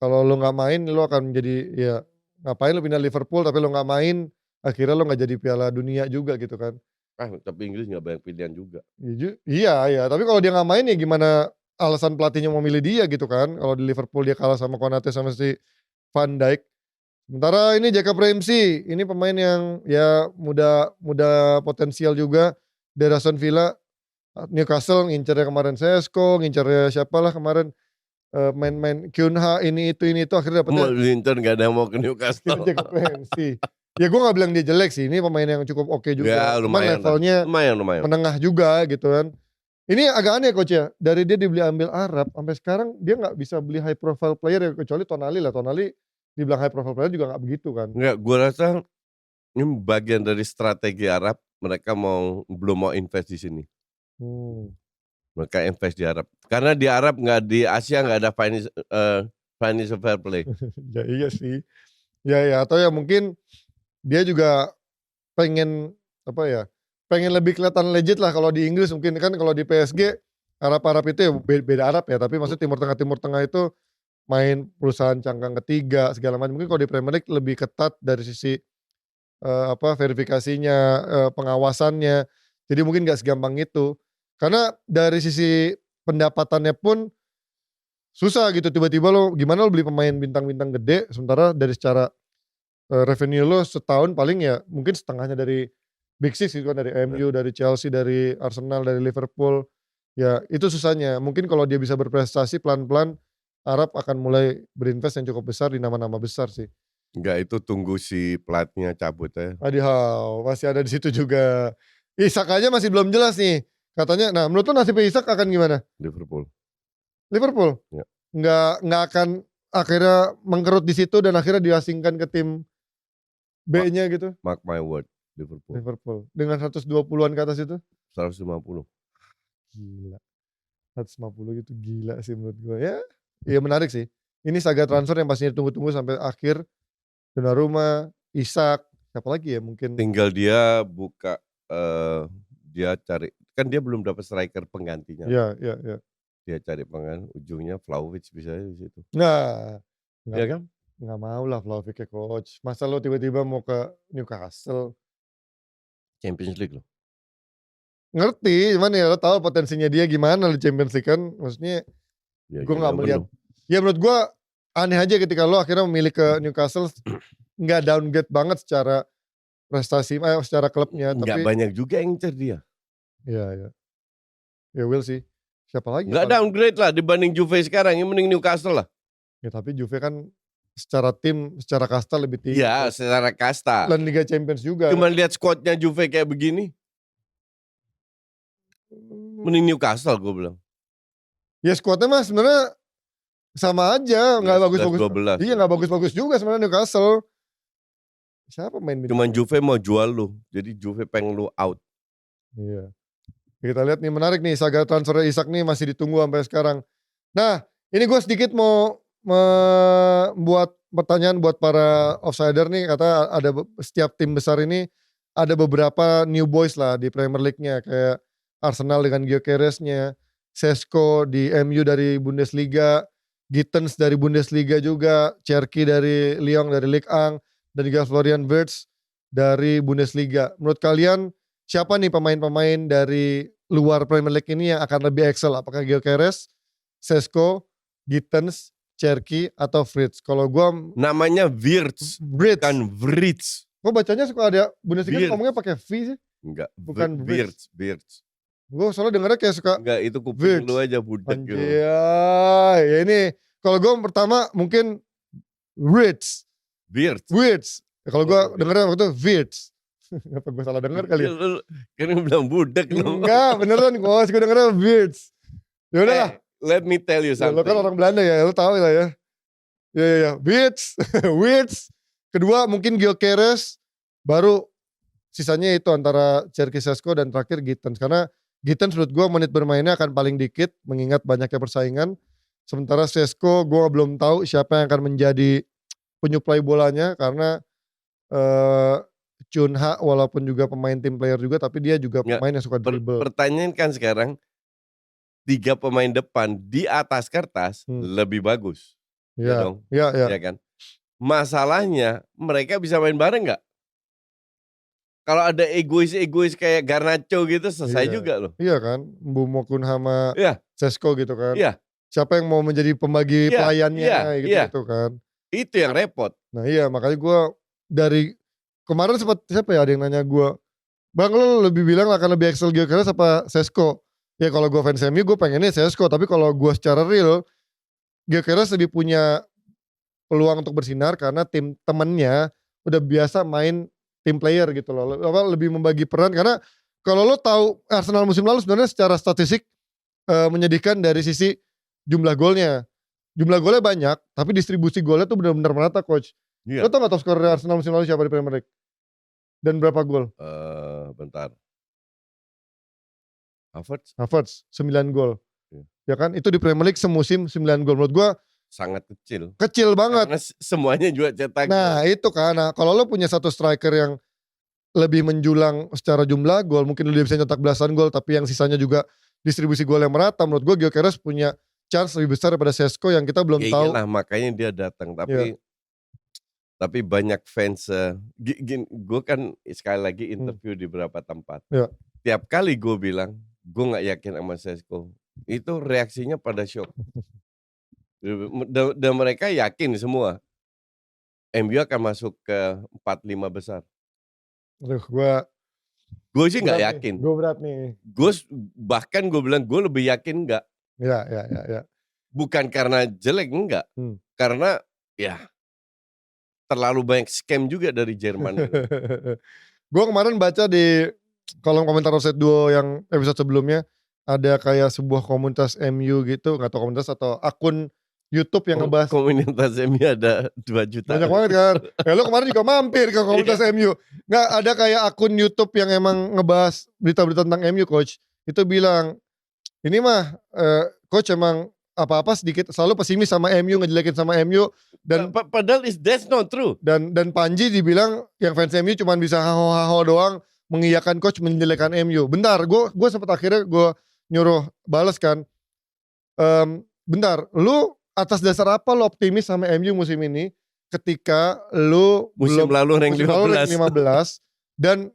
Kalau lu gak main lu akan menjadi ya ngapain lu pindah Liverpool tapi lu gak main. Akhirnya lu gak jadi Piala Dunia juga gitu kan. Tapi Inggris gak banyak pilihan juga. Iya. Tapi kalau dia gak main ya gimana alasan pelatihnya mau milih dia gitu kan. Kalau di Liverpool dia kalah sama Konate sama si Van Dijk. Sementara ini Jacob Ramsey. Ini pemain yang ya muda potensial juga. Dari Aston Villa. Newcastle ngincernya kemarin Sesko. Ngincernya siapalah kemarin. Main Kyunha ini itu akhirnya dapetnya. Lincoln gak ada yang mau ke Newcastle. Jacob Ramsey. Ya gue gak bilang dia jelek sih. Ini pemain yang cukup oke juga. Ya, lumayan levelnya lumayan. menengah juga gitu kan. Ini agak aneh coach ya. Dari dia dibeli ambil Arab. Sampai sekarang dia gak bisa beli high profile player ya. Kecuali Tonali lah. Tonali dibilang high profile player juga gak begitu kan. Enggak, gue rasa ini bagian dari strategi Arab. Mereka belum mau invest di sini. Mereka invest di Arab. Karena di Arab di Asia gak ada financial fair play. Ya iya sih. Ya atau ya mungkin dia juga pengen lebih kelihatan legit lah kalau di Inggris. Mungkin kan kalau di PSG Arab itu ya beda Arab ya, tapi maksudnya Timur Tengah itu main perusahaan cangkang ketiga segala macam. Mungkin kalau di Premier League lebih ketat dari sisi verifikasinya, pengawasannya. Jadi mungkin gak segampang itu. Karena dari sisi pendapatannya pun susah gitu, tiba-tiba gimana lo beli pemain bintang-bintang gede, sementara dari secara revenue lo setahun paling ya mungkin setengahnya dari Big Six gitu kan, dari MU, dari Chelsea, dari Arsenal, dari Liverpool. Ya itu susahnya. Mungkin kalau dia bisa berprestasi pelan-pelan, Arab akan mulai berinvest yang cukup besar di nama-nama besar sih. Enggak, itu tunggu si pelatihnya cabut aja. Adihaw, masih ada di situ juga. Isak aja masih belum jelas nih. Katanya, nah menurut lo nasibnya Isak akan gimana? Liverpool. Liverpool? Ya. Nggak akan akhirnya mengkerut di situ dan akhirnya diasingkan ke tim B-nya gitu? Mark my word, Liverpool. Liverpool. Dengan 120-an ke atas itu? 150. Gila. 150 gitu gila sih menurut gue. Ya menarik sih. Ini saga transfer yang pastinya tunggu-tunggu sampai akhir. Donnarumma, Isak, siapa lagi ya mungkin. Tinggal dia buka, dia cari, kan dia belum dapat striker penggantinya. Iya. Dia cari pengganti, ujungnya Vlahovic bisa di situ. Nah, Iya kan? Nggak mau lah Vlahovic ke coach. Masa lo tiba-tiba mau ke Newcastle? Champions League loh. Ngerti, cuman ya lo tahu potensinya dia gimana di Champions League kan. Maksudnya Ya, gue nggak melihat. belum. Ya menurut gue aneh aja ketika lo akhirnya memilih ke Newcastle, nggak downgrade banget secara prestasi, secara klubnya. Nggak Tapi banyak juga yang ngincer dia. Iya. Ya Will sih. Siapa lagi? Nggak downgrade lah dibanding Juve sekarang, yang mending Newcastle lah. Ya tapi Juve kan secara tim, secara kasta lebih tinggi. Iya, secara kasta. Dan Liga Champions juga. Cuman lihat squadnya Juve kayak begini, mending Newcastle gue bilang. Ya squadnya mah sebenarnya sama aja, nggak bagus-bagus. 12. Iya nggak bagus-bagus juga sebenarnya Newcastle. Siapa main midfield? Cuman Juve mau jual lu, jadi Juve pengen lu out. Iya. Kita lihat nih menarik nih saga transfer Isak nih masih ditunggu sampai sekarang. Nah ini gue sedikit mau membuat pertanyaan buat para offsider nih, kata ada setiap tim besar ini ada beberapa new boys lah di Premier League-nya, kayak Arsenal dengan Gyökeresnya, Sesko di MU dari Bundesliga, Gittens dari Bundesliga juga, Cherki dari Lyon dari Ligue 1, dan juga Florian Wirtz dari Bundesliga. Menurut kalian siapa nih pemain-pemain dari luar Premier League ini yang akan lebih excel? Apakah Gyökeres, Sesko, Gittens, Cherki, atau Fritz? Kalau gue namanya Wirtz, bukan Fritz. Gue bacanya suka ada Bundesliga ngomongnya pakai V sih. Enggak, bukan Wirtz. Gue soalnya dengarnya kayak suka enggak, itu kuping lu aja budak gitu. Ya ini kalau gue pertama mungkin Wirtz. Kalau gue dengarnya waktu itu Wirtz. Apa gue salah dengar kali ya? Kan lu bilang budak lu. Enggak, beneran gue dengarnya Wirtz. Ya udahlah. Let me tell you something. Lo kan orang Belanda ya, lo tahu lah ya. Ya. Wirtz. Kedua mungkin Gyökeres, baru sisanya itu antara Cherki, Sesko, dan terakhir Gittens. Karena Gittens menurut gue menit bermainnya akan paling dikit mengingat banyaknya persaingan. Sementara Sesko gue belum tahu siapa yang akan menjadi penyuplai bolanya, karena Cunha walaupun juga pemain tim player juga, tapi dia juga pemain yang suka dribble. Pertanyaan kan sekarang, 3 pemain depan di atas kertas lebih bagus. Iya dong. Iya kan? Masalahnya mereka bisa main bareng nggak? Kalau ada egois kayak Garnacho gitu selesai juga loh. Iya kan, Mbumokun sama Sesko gitu kan. Iya. Siapa yang mau menjadi pembagi pelayannya gitu kan. Itu yang repot. Nah iya, makanya gue dari kemarin sempat siapa ya ada yang nanya gue, Bang lo lebih bilang akan lebih excel Gyökeres apa Sesko? Ya kalau gue fans MU gue pengennya Sesko, tapi kalau gue secara real Gyökeres lebih punya peluang untuk bersinar karena tim temennya udah biasa main tim player gitu loh, lebih membagi peran. Karena kalau lo tahu Arsenal musim lalu sebenarnya secara statistik menyedihkan dari sisi jumlah golnya. Jumlah golnya banyak, tapi distribusi golnya tuh benar-benar merata, coach. Lo tau gak top skor Arsenal musim lalu siapa di Premier League? Dan berapa gol? Bentar. Havertz 9 gol. Ya kan, itu di Premier League semusim 9 gol. Menurut gua sangat kecil. Kecil banget. Karena semuanya juga cetak. Nah itu kan, kalau lo punya satu striker yang lebih menjulang secara jumlah gol, mungkin lo bisa nyetak belasan gol, tapi yang sisanya juga distribusi gol yang merata. Menurut gue Gyökeres punya chance lebih besar daripada Sesko yang kita belum tahu. Iyalah, makanya dia datang. Tapi banyak fans, gue kan sekali lagi interview di beberapa tempat. Tiap kali gue bilang, gue gak yakin sama Sesko, itu reaksinya pada shock. Dan mereka yakin semua MU akan masuk ke 4-5 besar. Aduh, gue Gue sih nggak Berat nih, yakin. gue berat nih. Bahkan gue bilang gue lebih yakin nggak. Ya. Bukan karena jelek, enggak. Karena ya terlalu banyak scam juga dari Jerman. Gue kemarin baca di kolom komentar Offside Duo yang episode sebelumnya, ada kayak sebuah komunitas MU gitu, gak tau komunitas atau akun YouTube yang ngebahas. Komunitas MU ada 2 juta. Banyak banget kan. Ya lu kemarin juga mampir ke komunitas MU. Nggak, ada kayak akun YouTube yang emang ngebahas berita-berita tentang MU, Coach. Itu bilang, ini mah Coach emang apa-apa sedikit selalu pesimis sama MU, ngejelekin sama MU. Dan padahal that's not true. Dan Panji dibilang yang fans MU cuma bisa haho-haho doang, mengiyakan Coach menjelekan MU. Bentar, gue sempat akhirnya gue nyuruh balas kan. Bentar, lu atas dasar apa lu optimis sama MU musim ini ketika lu musim lalu rank 15. Dan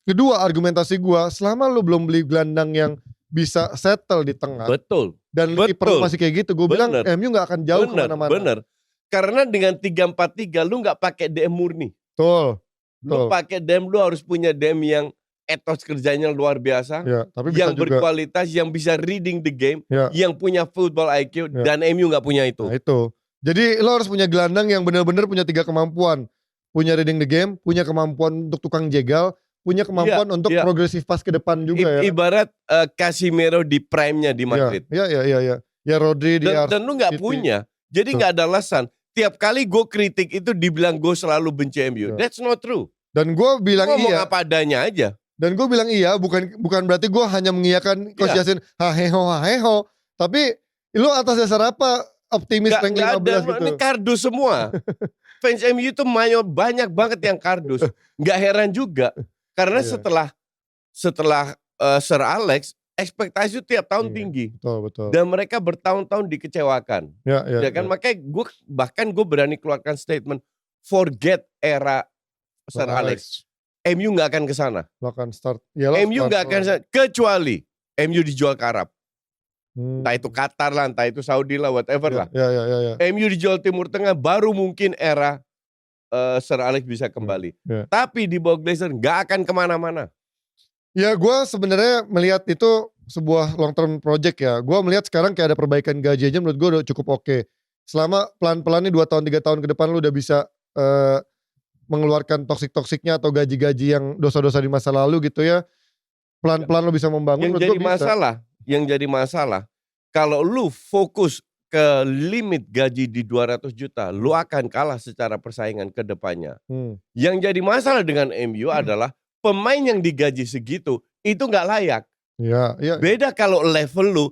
kedua argumentasi gue, selama lu belum beli gelandang yang bisa settle di tengah. Betul. Dan kiper masih kayak gitu, gue bilang MU gak akan jauh kemana-mana. Bener. Karena dengan 3-4-3 lu gak pakai DM murni. Betul. Lu pakai DM, lu harus punya DM yang etos kerjanya luar biasa, ya, tapi yang bisa berkualitas, yang bisa reading the game, yang punya football IQ, dan MU gak punya itu. Nah itu. Jadi lo harus punya gelandang yang benar-benar punya 3 kemampuan. Punya reading the game, punya kemampuan untuk tukang jegal, punya kemampuan untuk progresif pas ke depan juga ya. Ibarat Casemiro di prime-nya di Madrid. Iya. Ya Rodri di dan lu gak punya. Jadi gak ada alasan. Tiap kali gue kritik itu dibilang gue selalu benci MU. That's not true. Dan gue bilang ngomong apa adanya aja. Dan gue bilang iya, bukan berarti gue hanya mengiyakan Coach Yasin haheho. Tapi lu atas dasar apa optimis rank 15 ada, gitu? Ini kardus semua. Fans MU itu banyak banget yang kardus. Gak heran juga. Karena setelah Sir Alex, ekspektasi tiap tahun tinggi. Betul. Dan mereka bertahun-tahun dikecewakan. Ya kan? Makanya gue berani keluarkan statement, forget era Sir Alex. MU gak akan kesana. MU gak akan kesana. Kecuali MU dijual ke Arab. Entah itu Qatar lah, entah itu Saudi lah, whatever lah. MU dijual Timur Tengah, baru mungkin era Sir Alex bisa kembali. Tapi di bawah Glazer gak akan kemana-mana. Ya gue sebenarnya melihat itu sebuah long term project ya. Gue melihat sekarang kayak ada perbaikan gaji aja menurut gue udah cukup oke. Selama pelan-pelan nih 2 tahun 3 tahun ke depan lu udah bisa mengeluarkan toksik-toksiknya atau gaji-gaji yang dosa-dosa di masa lalu gitu ya. Pelan-pelan lu bisa membangun. Yang jadi masalah, kalau lu fokus ke limit gaji di 200 juta, lu akan kalah secara persaingan ke depannya. Yang jadi masalah dengan MU adalah pemain yang digaji segitu, itu gak layak. Beda kalau level lu,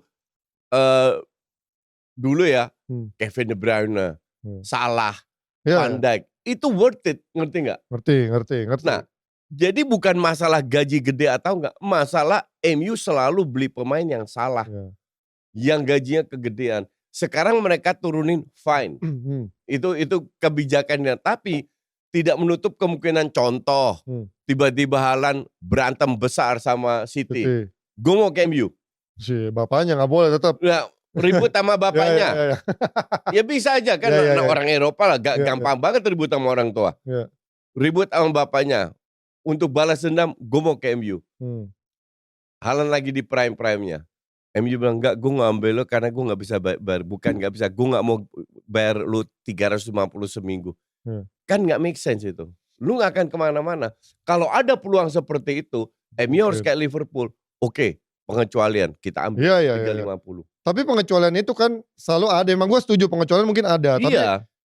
dulu ya, Kevin De Bruyne, Salah, Van Dijk. Itu worth it, ngerti gak? Ngerti. Nah, jadi bukan masalah gaji gede atau enggak, masalah MU selalu beli pemain yang salah. Yang gajinya kegedean. Sekarang mereka turunin, fine. Itu kebijakannya, tapi tidak menutup kemungkinan contoh. Tiba-tiba Haaland berantem besar sama City. Gue mau ke MU. Si bapaknya gak boleh tetap. Nah, ribut sama bapaknya. Ya bisa aja kan, orang Eropa lah, gampang banget ribut sama orang tua. Ribut sama bapaknya. Untuk balas dendam, gue mau ke MU. Haaland lagi di prime-nya. MU bilang, enggak, gue ngambil lo karena gue gak bisa bayar. Bukan gak bisa, gue gak mau bayar lo 350 seminggu. Kan gak make sense itu. Lu gak akan kemana-mana. Kalau ada peluang seperti itu, MU harus kayak Liverpool. Oke, pengecualian, kita ambil 350. Tapi pengecualian itu kan selalu ada. Emang gue setuju pengecualian mungkin ada. Tapi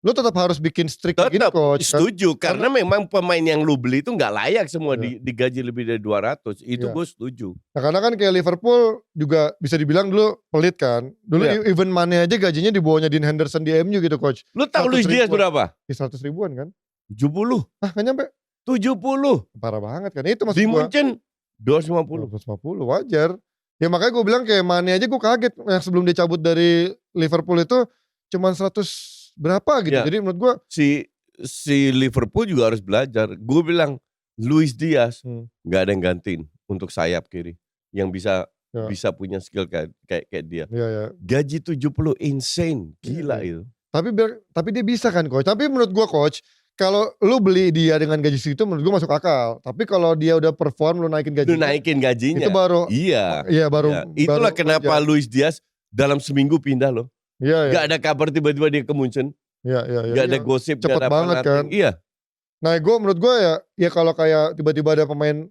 lu tetap harus bikin strict gitu, Coach. Setuju, karena memang pemain yang lu beli itu gak layak semua digaji lebih dari 200. Itu gue setuju. Nah, karena kan kayak Liverpool juga bisa dibilang dulu pelit kan. Dulu even Mane aja gajinya di bawahnya Dean Henderson di MU gitu, Coach. Lu tahu Luis Diaz berapa? 100 ribuan kan? 70. Gak nyampe? 70. Parah banget kan. Itu maksud di Munchen 250. 250 wajar. Ya makanya gue bilang kayak Mane aja gue kaget. Yang sebelum dia cabut dari Liverpool itu cuman 100 berapa gitu. Jadi menurut gue si Liverpool juga harus belajar. Gue bilang Luis Diaz gak ada yang gantiin untuk sayap kiri yang bisa punya skill kayak dia. Gaji 70 insane, gila itu. Tapi dia bisa kan, Coach. Tapi menurut gue, Coach, kalau lu beli dia dengan gaji segitu menurut gue masuk akal. Tapi kalau dia udah perform lu naikin Lu gajinya. naikin gajinya. Itu baru. Iya. Iya baru. Iya. Itulah baru kenapa wajar. Luis Diaz dalam seminggu pindah loh. Iya. Gak ada kabar tiba-tiba dia ke Munchen. Iya. Gak ada gosip. Cepet gak ada banget kan. Iya. Nah menurut gue ya kalau kayak tiba-tiba ada pemain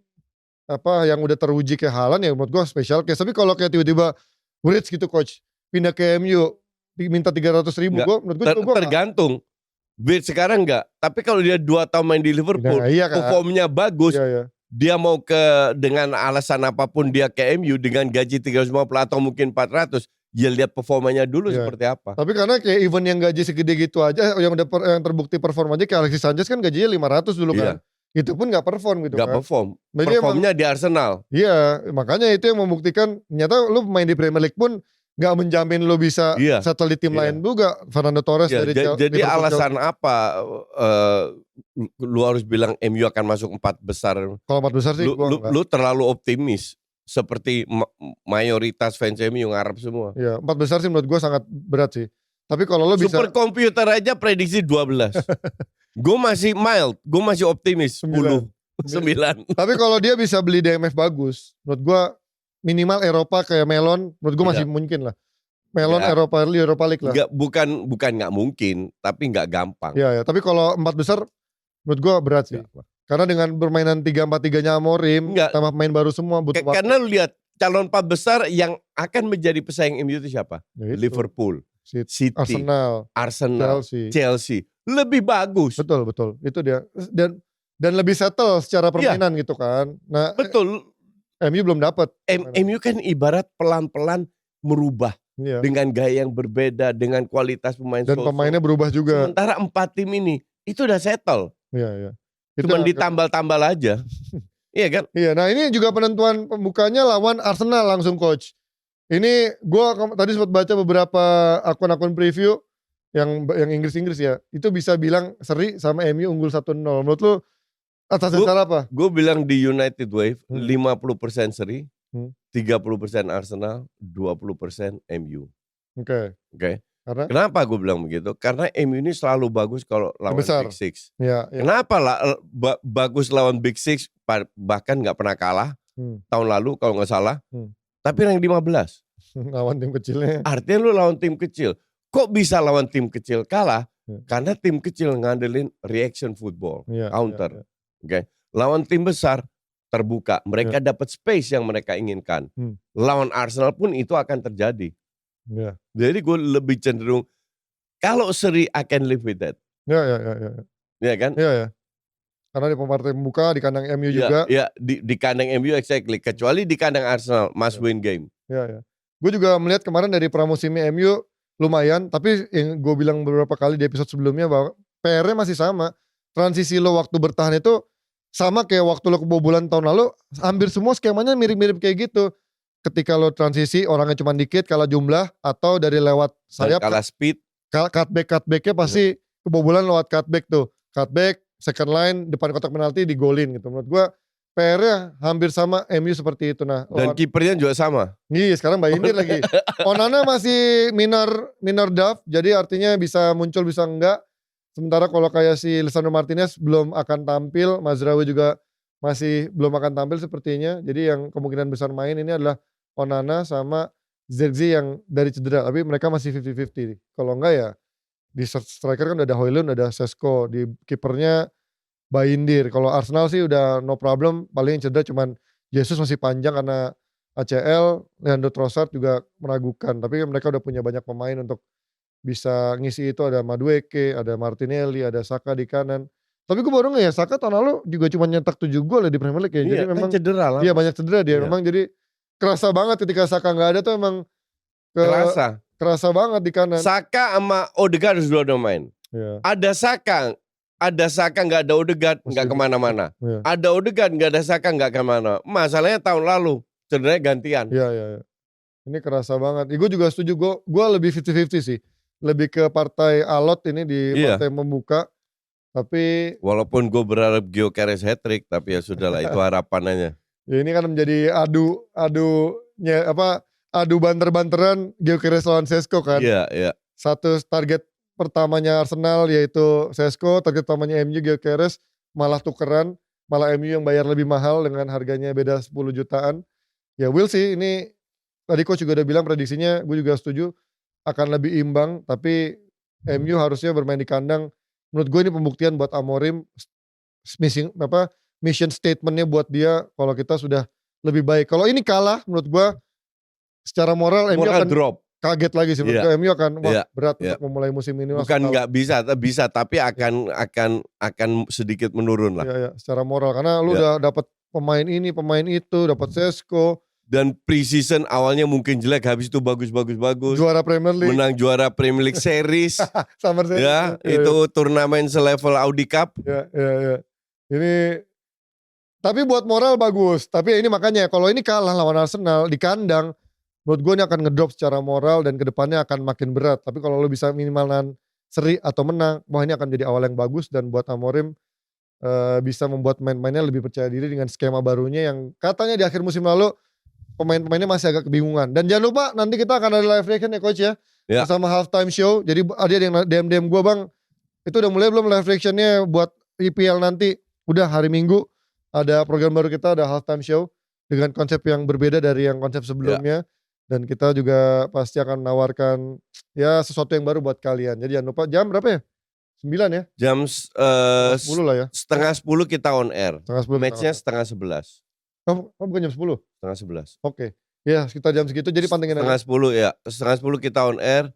apa yang udah teruji kayak Haaland ya menurut gue spesial case. Tapi kalau kayak tiba-tiba Wirtz gitu coach pindah ke MU minta 300.000 menurut gue tergantung. Wirtz sekarang enggak, tapi kalau dia 2 tahun main di Liverpool, iya, performnya bagus. Iya. Dia mau dengan alasan apapun dia ke MU dengan gaji 350 atau mungkin 400, ya lihat performanya dulu seperti apa. Tapi karena kayak event yang gaji segede gitu aja yang udah yang terbukti perform aja kayak Alexis Sanchez kan gajinya 500 dulu kan. Itu pun gak perform gitu kan. Gak perform. Performnya di Arsenal. Iya, makanya itu yang membuktikan ternyata lu main di Premier League pun gak menjamin lu bisa settle di tim lain juga. Fernando Torres dari Chelsea. Jadi alasan apa lu harus bilang MU akan masuk 4 besar? Kalau 4 besar sih lu terlalu optimis. Seperti mayoritas fans MU ngarep semua. Iya, 4 besar sih menurut gue sangat berat sih. Tapi kalau lo bisa Super komputer aja prediksi 12. Gue masih mild, gue masih optimis 10, 9. Tapi kalau dia bisa beli DMF bagus, menurut gue minimal Eropa kayak Melon, menurut gue masih mungkin lah. Melon Eropa League lah. Bukan nggak mungkin, tapi nggak gampang. Iya, tapi kalau 4 besar menurut gue berat sih. Karena dengan permainan 3-4-3-nya Amorim, tambah pemain baru semua butuh waktu. Karena lu lihat calon 4 besar yang akan menjadi pesaing MU itu siapa? Liverpool, City, Arsenal, Chelsea. Lebih bagus. Betul. Itu dia. Dan lebih settle secara permainan gitu kan. Nah, betul. MU belum dapat. MU kan ibarat pelan-pelan merubah dengan gaya yang berbeda, dengan kualitas pemain. Dan pemainnya berubah juga. Sementara 4 tim ini itu udah settle. Iya. Cuman ditambal-tambal aja. Iya kan? Iya. Nah ini juga penentuan pembukanya lawan Arsenal langsung coach. Ini gue tadi sempat baca beberapa akun-akun preview yang Inggris ya, itu bisa bilang seri sama MU unggul 1-0. Menurut lu atas dasar apa? Gue bilang di United Wave 50% seri, 30% Arsenal, 20% MU. Oke. Kenapa gue bilang begitu? Karena MU ini selalu bagus kalau lawan Big Six. Ya. Kenapa bagus lawan Big Six, bahkan nggak pernah kalah tahun lalu kalau nggak salah. Tapi rank 15. Lawan tim kecilnya. Artinya lu lawan tim kecil. Kok bisa lawan tim kecil kalah? Karena tim kecil ngandelin reaction football, counter. Lawan tim besar terbuka, mereka dapat space yang mereka inginkan. Lawan Arsenal pun itu akan terjadi. Jadi gue lebih cenderung kalau seri I can live with that. Iya kan? Iya. Karena di partai pembuka di kandang MU juga. Iya, di kandang MU exactly. Kecuali di kandang Arsenal must win game. Iya. Gue juga melihat kemarin dari pramusimnya MU lumayan, tapi yang gue bilang beberapa kali di episode sebelumnya bahwa PR-nya masih sama. Transisi lo waktu bertahan itu sama kayak waktu lo kebobolan tahun lalu, hampir semua skemanya mirip-mirip kayak gitu. Ketika lo transisi orangnya cuma dikit, kalah jumlah, atau dari lewat sayap, kalah speed, cutbacknya pasti kebobolan lewat cutback tuh. Cutback, second line, depan kotak penalti digolin gitu. Menurut gue PR-nya hampir sama MU seperti itu. Nah, dan kipernya juga sama. Iya, sekarang Bayindir lagi. Onana masih minor draft, jadi artinya bisa muncul bisa enggak. Sementara kalau kayak si Lisandro Martinez belum akan tampil, Mazraoui juga masih belum akan tampil sepertinya. Jadi yang kemungkinan besar main ini adalah Onana sama Zirkzee yang dari cedera, tapi mereka masih 50-50. Kalau enggak ya di striker kan udah ada Højlund, ada Sesko, di kipernya Bayindir. Kalau Arsenal sih udah no problem, paling cedera cuman Jesus masih panjang karena ACL, Leandro Trossard juga meragukan. Tapi mereka udah punya banyak pemain untuk bisa ngisi itu, ada Madueke, ada Martinelli, ada Saka di kanan. Tapi gue baru ya Saka tahun lalu juga cuma nyetak 7 gol ya di Premier League ya. Jadi memang cedera lah. Iya banyak cedera dia. Memang jadi kerasa banget ketika Saka nggak ada tuh emang kerasa banget di kanan. Saka sama Odegaard sudah ada main. Ada Saka nggak ada Odegaard nggak kemana-mana. Ada Odegaard nggak ada Saka nggak kemana. Masalahnya tahun lalu cederanya gantian. Iya. Ini kerasa banget. Gue juga setuju. Gue lebih 50-50 sih. Lebih ke partai alot ini di partai membuka. Tapi walaupun gue berharap Gyökeres hat-trick, tapi ya sudahlah itu harapannya. Ya ini kan menjadi adu banter-banteran Gyökeres lawan Sesko kan. Iya. Satu target pertamanya Arsenal yaitu Sesko, target utamanya MU Gyökeres malah tukeran, malah MU yang bayar lebih mahal dengan harganya beda 10 jutaan. Ya we'll see, ini tadi coach juga udah bilang prediksinya, gue juga setuju akan lebih imbang, tapi MU harusnya bermain di kandang. Menurut gue ini pembuktian buat Amorim, mission statementnya buat dia kalau kita sudah lebih baik. Kalau ini kalah menurut gue secara moral MU akan drop. Kaget lagi sih, menurut gue MU akan berat untuk memulai musim ini. Bukan nggak bisa, tapi akan sedikit menurun lah. Iya, secara moral karena lu udah dapat pemain ini, pemain itu, dapat Sesko. Dan pre-season awalnya mungkin jelek, habis itu bagus. Juara Premier League. Menang juara Premier League Series. Summer Series. Ya, itu turnamen selevel Audi Cup. Ya. Ini tapi buat moral bagus. Tapi ini makanya kalau ini kalah lawan Arsenal di kandang, menurut gue ini akan ngedrop secara moral dan kedepannya akan makin berat. Tapi kalau lu bisa minimalan seri atau menang, wah ini akan jadi awal yang bagus dan buat Amorim bisa membuat main-mainnya lebih percaya diri dengan skema barunya yang katanya di akhir musim lalu pemain-pemainnya masih agak kebingungan. Dan jangan lupa nanti kita akan ada live reaction ya coach ya. Bersama halftime show. Jadi ada yang DM gue bang, itu udah mulai belum live reactionnya buat IPL nanti? Udah hari Minggu ada program baru kita, ada halftime show dengan konsep yang berbeda dari yang konsep sebelumnya. Dan kita juga pasti akan menawarkan ya sesuatu yang baru buat kalian. Jadi jangan lupa jam berapa ya? 9 ya? Jam 10 lah ya. Setengah 10 kita on air. Matchnya setengah 11. Oh bukan jam 10? Setengah 11. Oke. Ya sekitar jam segitu jadi pantengin aja. Setengah 10 kita on air.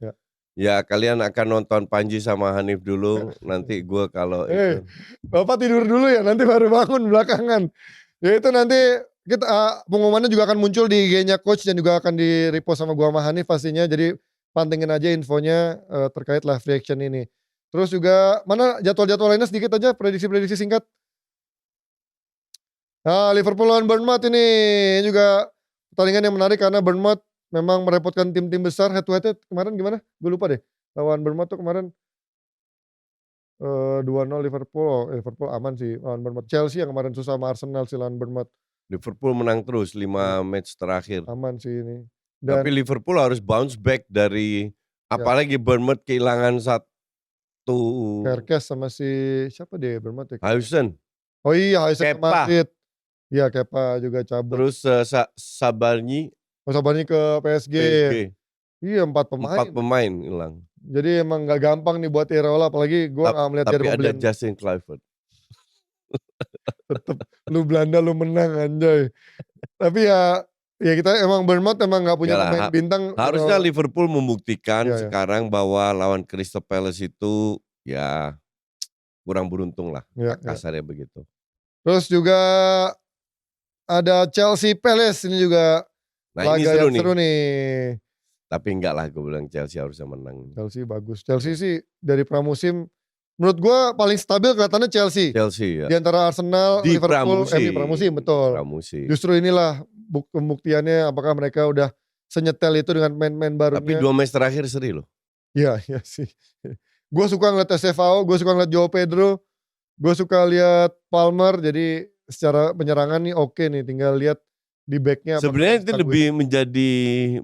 Ya kalian akan nonton Panji sama Hanif dulu. Nanti gue kalau itu. Bapak tidur dulu ya, nanti baru bangun belakangan. Ya itu nanti kita pengumumannya juga akan muncul di IG-nya coach dan juga akan di repost sama gua sama Hanif pastinya. Jadi pantengin aja infonya terkait live reaction ini. Terus juga mana jadwal-jadwal lainnya sedikit aja, prediksi-prediksi singkat. Nah, Liverpool lawan Bournemouth ini juga pertandingan yang menarik karena Bournemouth memang merepotkan tim-tim besar. Head to head kemarin gimana? Gue lupa deh. Lawan Bournemouth tuh kemarin 2-0 Liverpool. Liverpool aman sih lawan Bournemouth. Chelsea yang kemarin susah sama Arsenal sih lawan Bournemouth. Liverpool menang terus 5 match terakhir. Aman sih ini. Tapi Liverpool harus bounce back dari apalagi Bournemouth kehilangan satu Kerkes sama si siapa deh Bournemouth ya? Huijsen. Oh iya Huijsen sama Madrid. Iya Kepa juga cabut. Terus Sabarnyi ke PSG. Iya 4 pemain hilang. Jadi emang gak gampang nih buat Iraola, apalagi gue gak melihat dari pembelian. Tapi ada Justin Kluivert. Tetep lu Belanda lu menang anjay. Tapi ya kita emang Bournemouth emang gak punya pemain bintang. Harusnya Liverpool membuktikan sekarang bahwa lawan Crystal Palace itu ya kurang beruntung lah. Kasarnya begitu. Terus juga ada Chelsea Palace ini juga laga yang seru nih. Tapi enggak lah, gue bilang Chelsea harusnya menang. Chelsea bagus. Chelsea sih dari pramusim menurut gue paling stabil kelihatannya Chelsea ya. Di antara Arsenal, Liverpool, pramusim betul. Justru inilah pembuktiannya apakah mereka udah senyetel itu dengan main-main barunya. Tapi 2 match terakhir seri loh. Iya sih. Gue suka ngeliat SFAO, gue suka ngeliat Joao Pedro, gue suka lihat Palmer. Jadi secara penyerangan nih oke nih, tinggal lihat di backnya. Sebenarnya itu lebih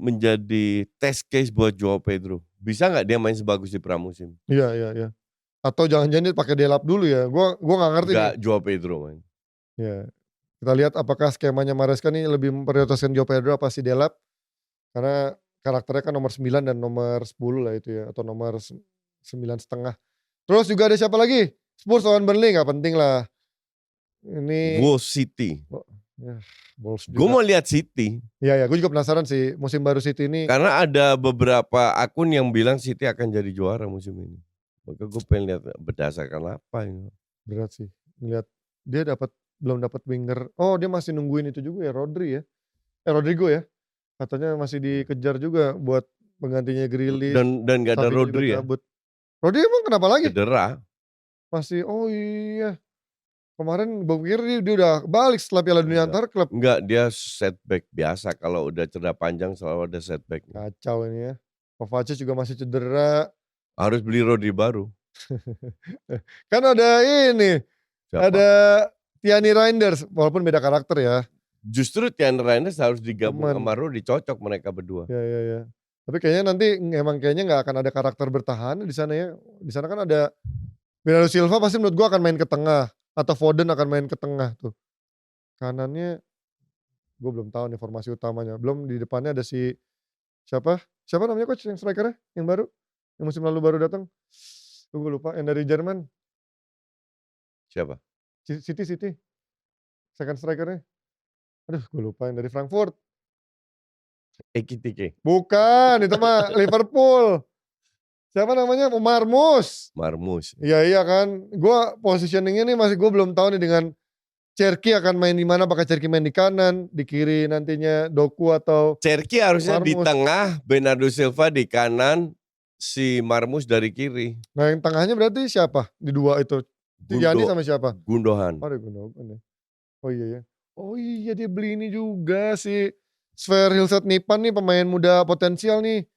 menjadi test case buat Joao Pedro. Bisa nggak dia main sebagus di pramusim? Iya. Atau jangan-jangan dia pakai delap dulu ya? Gue nggak ngerti. Nggak Joao Pedro main. Ya, kita lihat apakah skemanya Maresca nih lebih memprioritaskan Joao Pedro apa si delap? Karena karakternya kan nomor 9 dan nomor 10 lah itu ya, atau nomor 9,5. Terus juga ada siapa lagi? Spurs lawan Burnley nggak penting lah. Ini Wolves City. Gue mau lihat City. Iya, gue juga penasaran sih musim baru City ini. Karena ada beberapa akun yang bilang City akan jadi juara musim ini. Maka gue pengen lihat berdasarkan apa ini. Berat sih. Lihat dia belum dapat winger. Oh, dia masih nungguin itu juga ya, Rodrigo ya. Katanya masih dikejar juga buat penggantinya Grealish. Dan gak ada Rodri ya. Rodri emang kenapa lagi? Cedera. Masih, oh iya. Kemarin gue pikir dia udah balik setelah Piala Dunia antar klub. Enggak, dia setback biasa. Kalau udah cedera panjang selalu ada setback. Kacau ini ya. Kovacic juga masih cedera. Harus beli Rodri baru. Kan ada ini. Siapa? Ada Tierney Reinders, walaupun beda karakter ya. Justru Tierney Reinders harus digabung sama Rodri, cocok mereka berdua. Iya. Tapi kayaknya nanti emang kayaknya nggak akan ada karakter bertahan di sana ya. Di sana kan ada Bernardo Silva pasti menurut gua akan main ke tengah atau Foden akan main ke tengah tuh. Kanannya gua belum tahu nih formasi utamanya. Belum di depannya ada si siapa? Siapa namanya coach yang strikernya yang baru? Yang musim lalu baru datang? Gua lupa yang dari Jerman. Siapa? City. Second strikernya. Aduh, gua lupa yang dari Frankfurt. Ekitike. Bukan, itu mah Liverpool. Siapa namanya? Marmus. Iya kan. Gua positioningnya nih masih gua belum tahu nih dengan Cherki akan main di mana, apakah Cherki main di kanan, di kiri nantinya Doku atau Cherki harusnya di Marmus. tengah, Bernardo Silva di kanan, si Marmus dari kiri. Nah yang tengahnya berarti siapa di dua itu? Yani sama siapa? Gundogan. Oh ada Gundogan ya. Oh iya ya. Oh iya dia beli ini juga si Sver Hilset Nipan nih pemain muda potensial nih.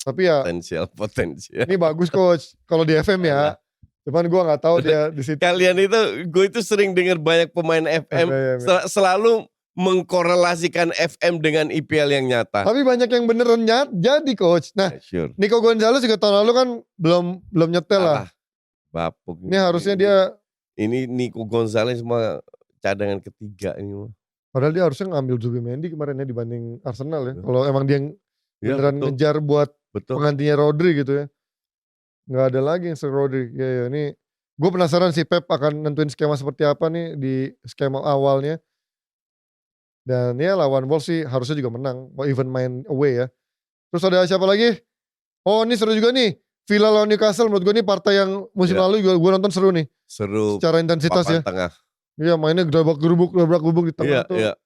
Tapi ya Potensial. ini bagus coach kalau di FM ya. Cuman gue nggak tahu dia di situ. Kalian itu, gue itu sering dengar banyak pemain FM selalu mengkorelasikan FM dengan IPL yang nyata. Tapi banyak yang beneran jadi coach. Nah, sure. Nico Gonzalez juga tahun lalu kan belum nyetel lah. Bapuk. Ini harusnya dia. Ini Nico Gonzalez mah cadangan ketiga ini. Padahal dia harusnya ngambil Zubimendi kemarin ya dibanding Arsenal ya. Kalau emang dia beneran ngejar buat penggantinya Rodri gitu ya. Nggak ada lagi yang Rodri. Ya ini gue penasaran si Pep akan nentuin skema seperti apa nih di skema awalnya. Dan ya lawan Wolves sih harusnya juga menang. Mau even main away ya. Terus ada siapa lagi? Oh ini seru juga nih. Villa lawan Newcastle menurut gue nih partai yang musim lalu juga gue nonton seru nih. Seru. Secara intensitas ya. Tengah. Iya mainnya gerabak-gerubuk di tengah tuh. Iya.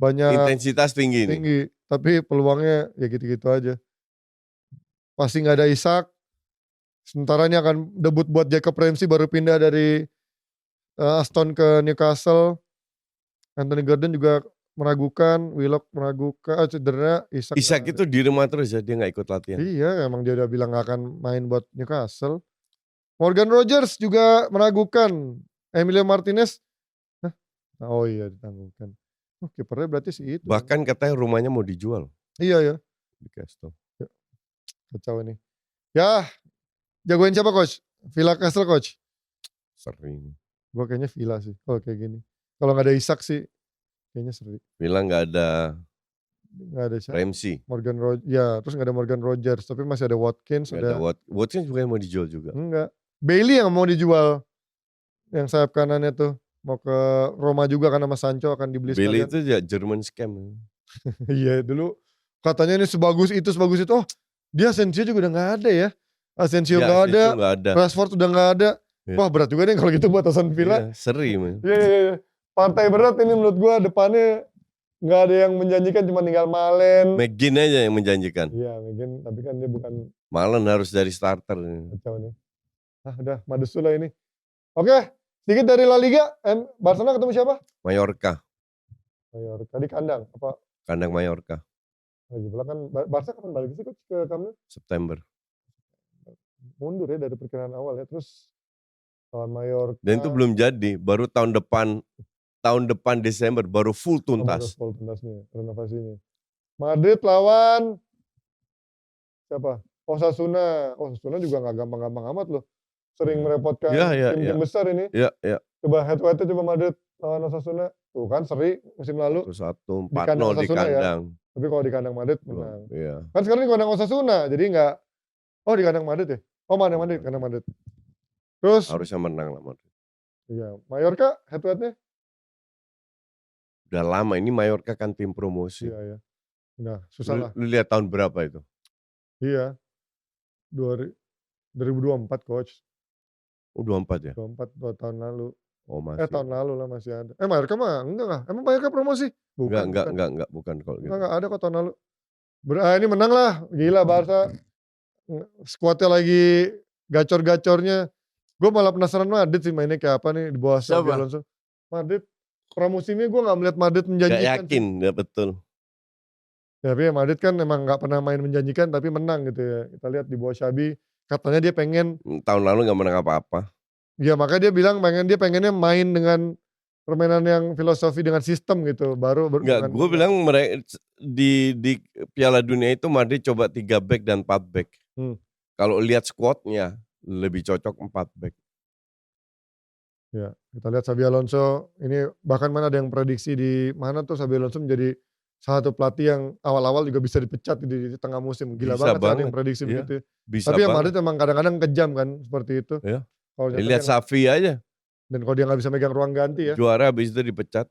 Banyak. Intensitas tinggi. Tapi peluangnya ya gitu-gitu aja. Pasti gak ada Isak. Sementara ini akan debut buat Jacob Ramsey baru pindah dari Aston ke Newcastle. Anthony Gordon juga meragukan, Willock meragukan, cedera. Isak itu di rumah terus ya, dia gak ikut latihan. Iya emang dia udah bilang gak akan main buat Newcastle. Morgan Rogers juga meragukan. Emilio Martinez. Oh iya ditangguhkan. Oh kipernya berarti sih itu. Bahkan katanya rumahnya mau dijual. Iya ya. Di Castle. Kacau ini. Ya. Jagoin siapa coach? Villa Castle coach? Sering. Gue kayaknya Villa sih kalau kayak gini. Kalau gak ada Isak sih kayaknya seri. Villa gak ada siapa? Ramsey. Morgan Rogers. Ya terus gak ada Morgan Rogers. Tapi masih ada Watkins. Watkins juga yang mau dijual juga. Enggak. Bailey yang mau dijual. Yang sayap kanannya tuh. Mau ke Roma juga kan sama Sancho akan dibeli Bailey sekalian. itu ya German scam. Iya dulu katanya ini sebagus itu. Oh dia Asensio juga udah gak ada ya. Asensio gak ada. Rashford udah gak ada. Ya. Wah berat juga nih kalau gitu buat Aston Villa. Ya, seri man. Iya. Partai berat ini menurut gue depannya gak ada yang menjanjikan, cuma tinggal Malen. McGinn aja yang menjanjikan. Iya McGinn, tapi kan dia bukan. Malen harus dari starter. Kacau nih. Udah Madesu lah ini. Oke, sedikit dari La Liga. Barcelona ketemu siapa? Mallorca. Di kandang apa? Kandang Mallorca. Lagi pula kan Barca kapan balik sih coach ke Camp Nou? September. Mundur ya dari perkiraan awal ya. Terus lawan Mallorca. Dan itu belum jadi, baru tahun depan Desember baru full tuntas. Full tuntasnya, renovasinya. Madrid lawan siapa? Osasuna juga gak gampang-gampang amat loh. Sering merepotkan tim-tim besar ini. Iya. Coba head to head coba Madrid lawan Osasuna. Tuh kan seri musim lalu. 1-1, 4-0 di kandang. Ya. Tapi kalau di kandang Madrid menang. Iya. Kan sekarang di kandang Osasuna, jadi gak. Oh di kandang Madrid ya? Oh kandang Madrid. Terus. Harusnya menang lah Madrid. Iya, Mallorca head to headnya? Udah lama, ini Mallorca kan tim promosi. Iya. Nah susah lah. Lu lihat tahun berapa itu? Iya. 2024 coach. Oh 24 ya? 24 tahun lalu. Oh masih. Tahun lalu lah masih ada. Mallorca mah enggak lah. Emang Mallorca promosi? Bukan kalau gitu. Enggak ada kok tahun lalu. Ini menang lah. Gila Barca. Skuadnya lagi gacor-gacornya. Gue malah penasaran Madrid sih mainnya kayak apa nih di bawah Xabi Alonso. Madrid pramusimnya gue gak melihat Madrid menjanjikan. Gak yakin, ya betul. Ya, tapi Madrid kan emang gak pernah main menjanjikan tapi menang gitu ya. Kita lihat di bawah Xabi, katanya dia pengen. Tahun lalu gak menang apa-apa. Ya makanya dia bilang pengennya main dengan permainan yang filosofi dengan sistem gitu, baru Enggak, gue bilang di Piala Dunia itu Madrid coba 3 back dan 4 back. Kalau lihat squad-nya lebih cocok 4 back. Ya, kita lihat Xabi Alonso ini bahkan mana ada yang prediksi di mana tuh Xabi Alonso menjadi salah satu pelatih yang awal-awal juga bisa dipecat di tengah musim. Gila Bisa banget kan ada yang banget, prediksi iya, begitu. bisa Tapi ya Madrid banget. memang kadang-kadang kejam kan seperti itu. Iya, Kalau lihat Xavi aja. Dan kalau dia nggak bisa megang ruang ganti ya. Juara habis itu dipecat.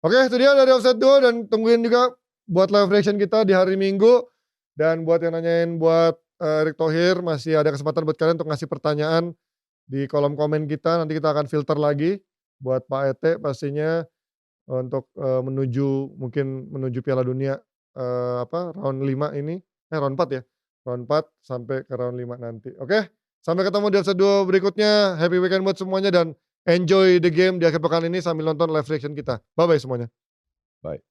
Oke, itu dia dari Offside Duo dan tungguin juga buat live reaction kita di hari Minggu. Dan buat yang nanyain buat Erick Thohir masih ada kesempatan buat kalian untuk ngasih pertanyaan di kolom komen kita. Nanti kita akan filter lagi buat Pak Ete pastinya untuk menuju Piala Dunia round 5 ini. Round 4 ya. Round 4 sampai ke round 5 nanti. Oke, sampai ketemu di Offside Duo berikutnya. Happy weekend buat semuanya dan enjoy the game di akhir pekan ini sambil nonton live reaction kita. Bye-bye semuanya. Bye.